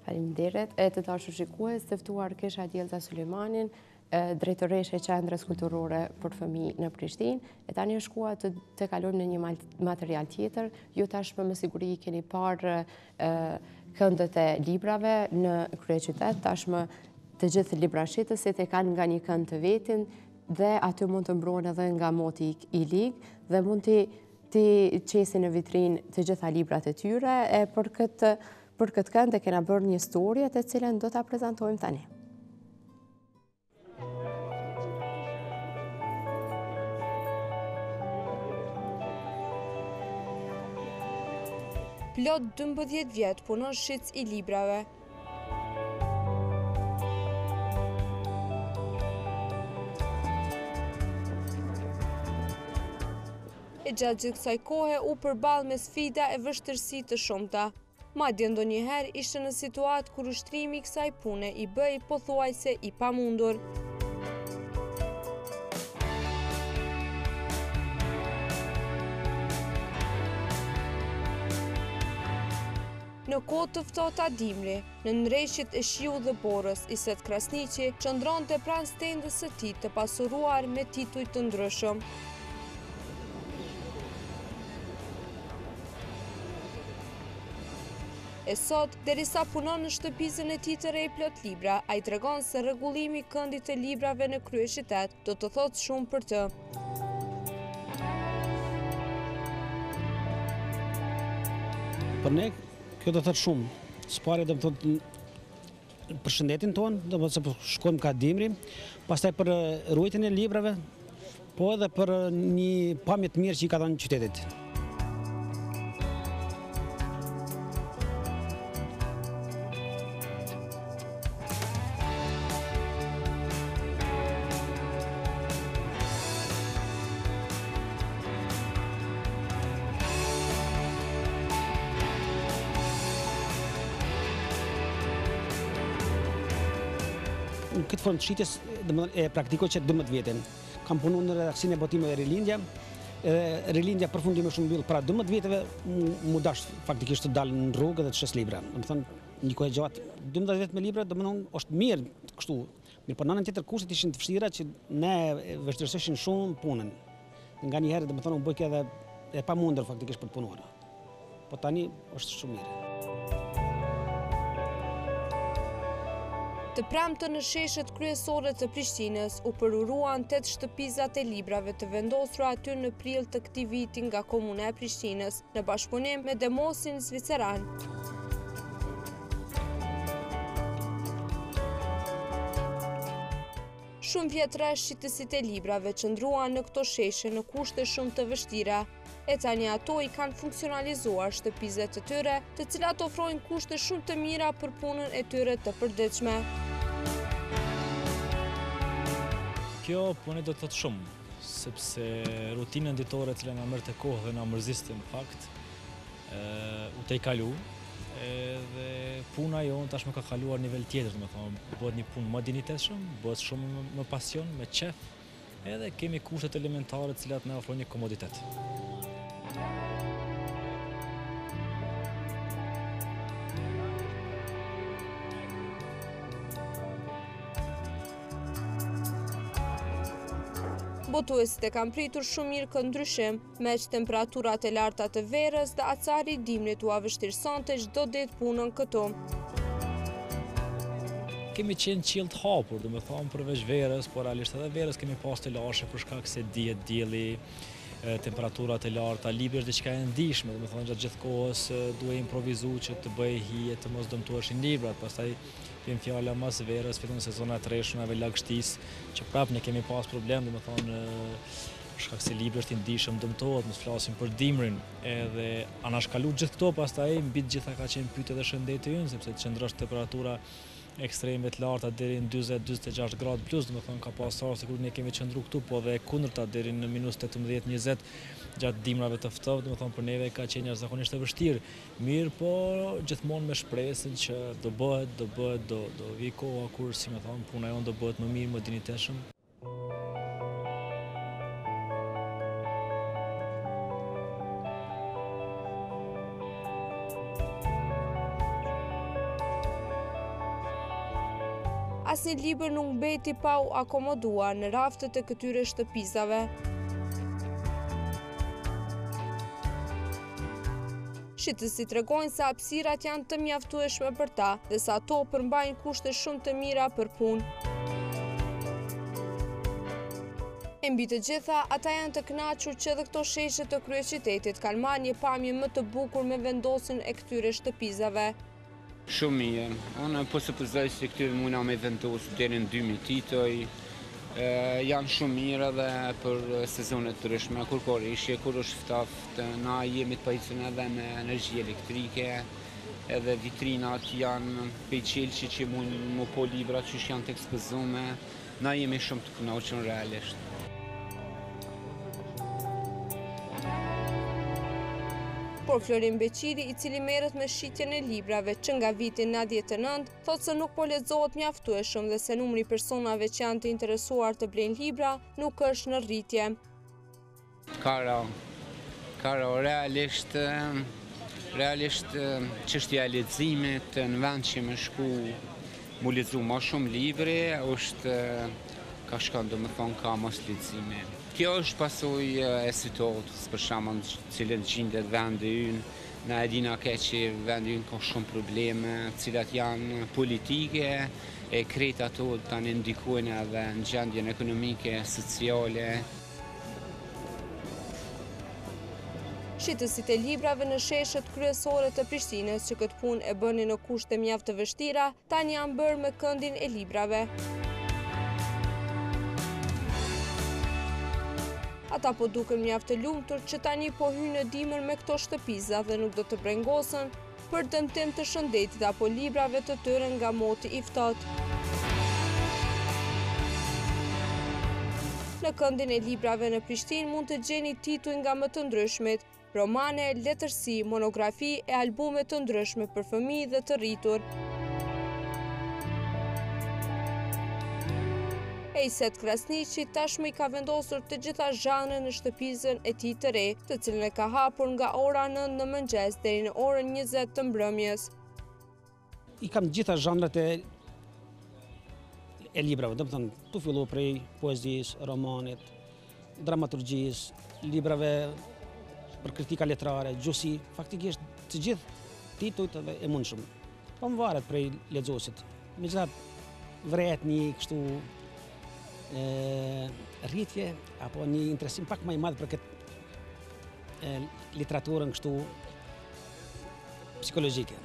Faleminderit. E të dashur shikues, të ftuar kisha Djelta Sulejmanin, drejtoreshe e Qendrës Kulturore për Fëmijë në Prishtinë. E tani është koha të kalojmë në një material tjetër. Ju tashmë me siguri keni parë këndët e librave në kryeqytet, tashmë të gjithë librashitësit e kanë nga një kënd të vetin, dhe aty mund të mbrohen edhe nga moti i ligë dhe mund të qesin në vitrin të gjitha librat e tyre. Për këtë kënd e kena bërë një storje të cilën do ta prezantojmë tani. Plot 12 vjet punon shitës i librave. E gjatë gjithë kësaj kohe u përballë me sfida e vështirësi të shumta. Madje ndonjëherë ishte në situatë kur ushtrimi i kësaj pune i bëi pothuajse i pamundur. Në kohë të ftohta dimri, në ndreshjet e shiut dhe borës, Iset Krasniqi qëndronte pranë stendës së tij të pasuruar me tituj të ndryshëm. E sot, derisa punon në shtëpisën e tij të re plot libra, ai tregon se rregullimi i këndit të librave në kryeqytet do të thotë shumë për të. Për ne, kjo do thotë shumë. Spari do të thotë për shëndetin tonë, do të thotë se shkojmë ka dimri, pastaj për ruajtjen e librave, po edhe për një pamje të mirë që i ka dhënë qytetit. Në këtë formë të shitjes e praktikoj që 12 vjetin. Kam punu në redaksinë e botimeve Rilindja, edhe Rilindja përfundim është mbyll pra 12 vjeteve mu dash faktikisht të dalë në rrugë dhe të shes libra. Do të thonë një kohë gjatë 12 vjet me libra, do të thonë është mirë kështu. Mirë, po në anën tjetër kushtet ishin të vështira që ne vështirësishin shumë punën. Nga një herë do të thonë u bëj edhe e pamundër faktikisht për të punuar. Po tani është shumë mirë. Të premte në sheshet kryesore të Prishtinës u përuruan 8 shtëpizat e librave të vendosura aty në prill të këtij viti nga Komuna e Prishtinës, në bashkëpunim me Demosin zviceran. Shumë vjetra shitësit e librave qëndruan në këto sheshe në kushte shumë të vështira, e tani ato i kanë funksionalizuar shtëpizat të tyre, të cilat ofrojnë kushte shumë të mira për punën e tyre të përditshme. Kjo punë do të thotë shumë, sepse rutinën ditore e cila na merrte kohë dhe na mërziste në fakt, u te kalu, dhe puna jonë tashmë ka kaluar nivel tjetër, domethënë bëhet një punë më dinjitetshëm, bëhet shumë më pasion, me qef, edhe kemi kushtet elementare të cilat na ofrojnë një komoditet. Botuesit e kanë pritur shumë mirë këtë ndryshim, me që temperaturat e larta të verës dhe acari i dimrit u vështirësonte çdo ditë punën këtu. Kemi qenë qiell të hapur, domethënë përveç verës, por realisht edhe verës kemi pas të lashe për shkak se dihet dielli, temperaturat e larta, libri është diçka e ndihshme, domethënë gjatë gjithë kohës duhet improvizu që të bëj hije të mos dëmtueshin librat, pastaj vjen fjala mas verës, fillon sezona e treshënave lagështisë, që prapë ne kemi pas problem, domethënë për shkak se libri është i ndihshëm dëmtohet, mos flasim për dimrin, edhe anashkalu gjithë këto, pastaj mbi të gjitha ka qenë pyetje dhe shëndeti ynë, sepse qëndrosh temperatura ekstreme të larta deri në 40-46 gradë plus, domethënë ka pasur se kur ne kemi qëndruar këtu, po dhe kundërta deri në minus 18-20 gjatë dimrave të ftohtë, domethënë për neve ka qenë jashtëzakonisht e vështirë. Mirë, po gjithmonë me shpresën që do vi koha kur, si më thonë, puna jonë do bëhet më mirë, më dinjitetshëm. Asnjë libër nuk mbeti pa u akomoduar në raftet e këtyre shtëpizave. Shitësit tregojnë se hapësirat janë të mjaftueshme për ta dhe se ato përmbajnë kushte shumë të mira për punë. E mbi të gjitha, ata janë të kënaqur që edhe këto sheshe të kryeqytetit kanë marrë një pamje më të bukur me vendosjen e këtyre shtëpizave. Shumë mirë. Unë po supozoj se këtyre mundna me vendosë deri në 2000 titoj. Janë shumë mirë edhe për sezonet të ndryshme, kur ka rishje, kur është ftaftë, na jemi të pajisur edhe me energji elektrike, edhe vitrinat janë pejqelçi që mund më po libra që janë të ekspozume, na jemi shumë të kënaqur realisht. Por Florin Beqiri, i cili merret me shitjen e librave që nga viti 99, thotë se nuk po lexohet mjaftueshëm dhe se numri i personave që janë të interesuar të blejnë libra nuk është në rritje. Karo, realisht Realisht, çështja e leximit në vend që më shku mu lexu ma shumë libri, është ka shkon domethënë ka mos leximi. Kjo është pasojë e situatës, për shembull, cilën gjendet vendi ynë. Na e dina ke që vendi ynë ka shumë probleme, cilat janë politike, e krejt ato tani ndikojnë edhe në gjendjen ekonomike, sociale. Shitësit e librave në sheshet kryesore të Prishtinës që këtë punë e bëni në kushte mjaft të vështira, tani janë bërë me këndin e librave. Ata po duken mjaft të lumtur që tani po hynë në dimër me këto shtëpiza dhe nuk do të brengosën për dëmtim të shëndetit apo librave të tyre nga moti i ftohtë. Në këndin e librave në Prishtinë mund të gjeni tituj nga më të ndryshmit, romane, letërsi, monografi e albume të ndryshme për fëmijë dhe të rritur. Ejset Krasniqi tashmë i ka vendosur të gjitha zhanre në shtëpizën e tij të re, të cilën e ka hapur nga ora 9 në mëngjes deri në orën 20 të mbrëmjes. I kam gjitha zhanret e librave, domethënë tu fillu prej poezisë, romanit, dramaturgjisë, librave për kritika letrare, gjuhësi, faktikisht të gjithë titujt e mundshëm. Po më varet prej lexuesit. Megjithatë vret një kështu rritje apo një interesim pak më i madh për këtë literaturën kështu psikologjike.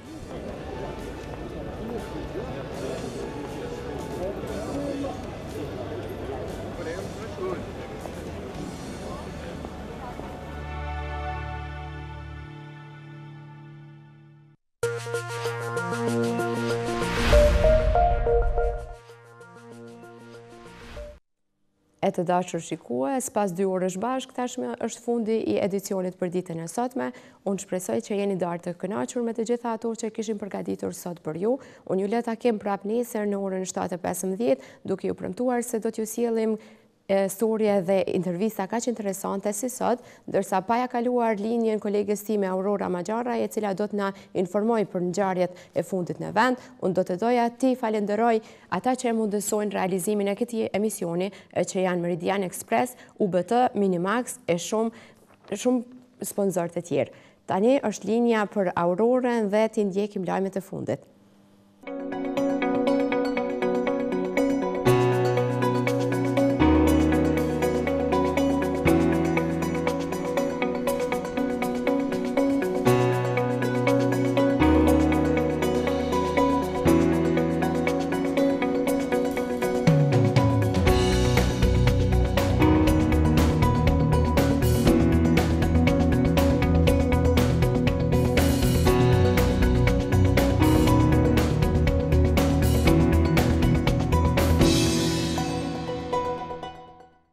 E të dashur shikues, pas 2 orësh bashk, tashmë është fundi i edicionit për ditën e sotme. Unë shpresoj që jeni darë të kënaqur me të gjitha ato që kishim përgatitur sot për ju. Unë ju le ta kem prap nesër në orën 7:15, duke ju premtuar se do t'ju sjellim storje dhe intervista kaq interesante si sot, ndërsa pa ja kaluar linjen kolegës time Aurora Magjarra, e cila do të na informoj për ngjarjet e fundit në vend. Unë do të doja ti falenderoj ata që mundësojnë realizimin e këtij emisioni, që janë Meridian Express, UBT, Minimax e shumë sponsorë të tjerë. Tani është linja për Aurorën dhe t'i ndjekim lajmet e fundit.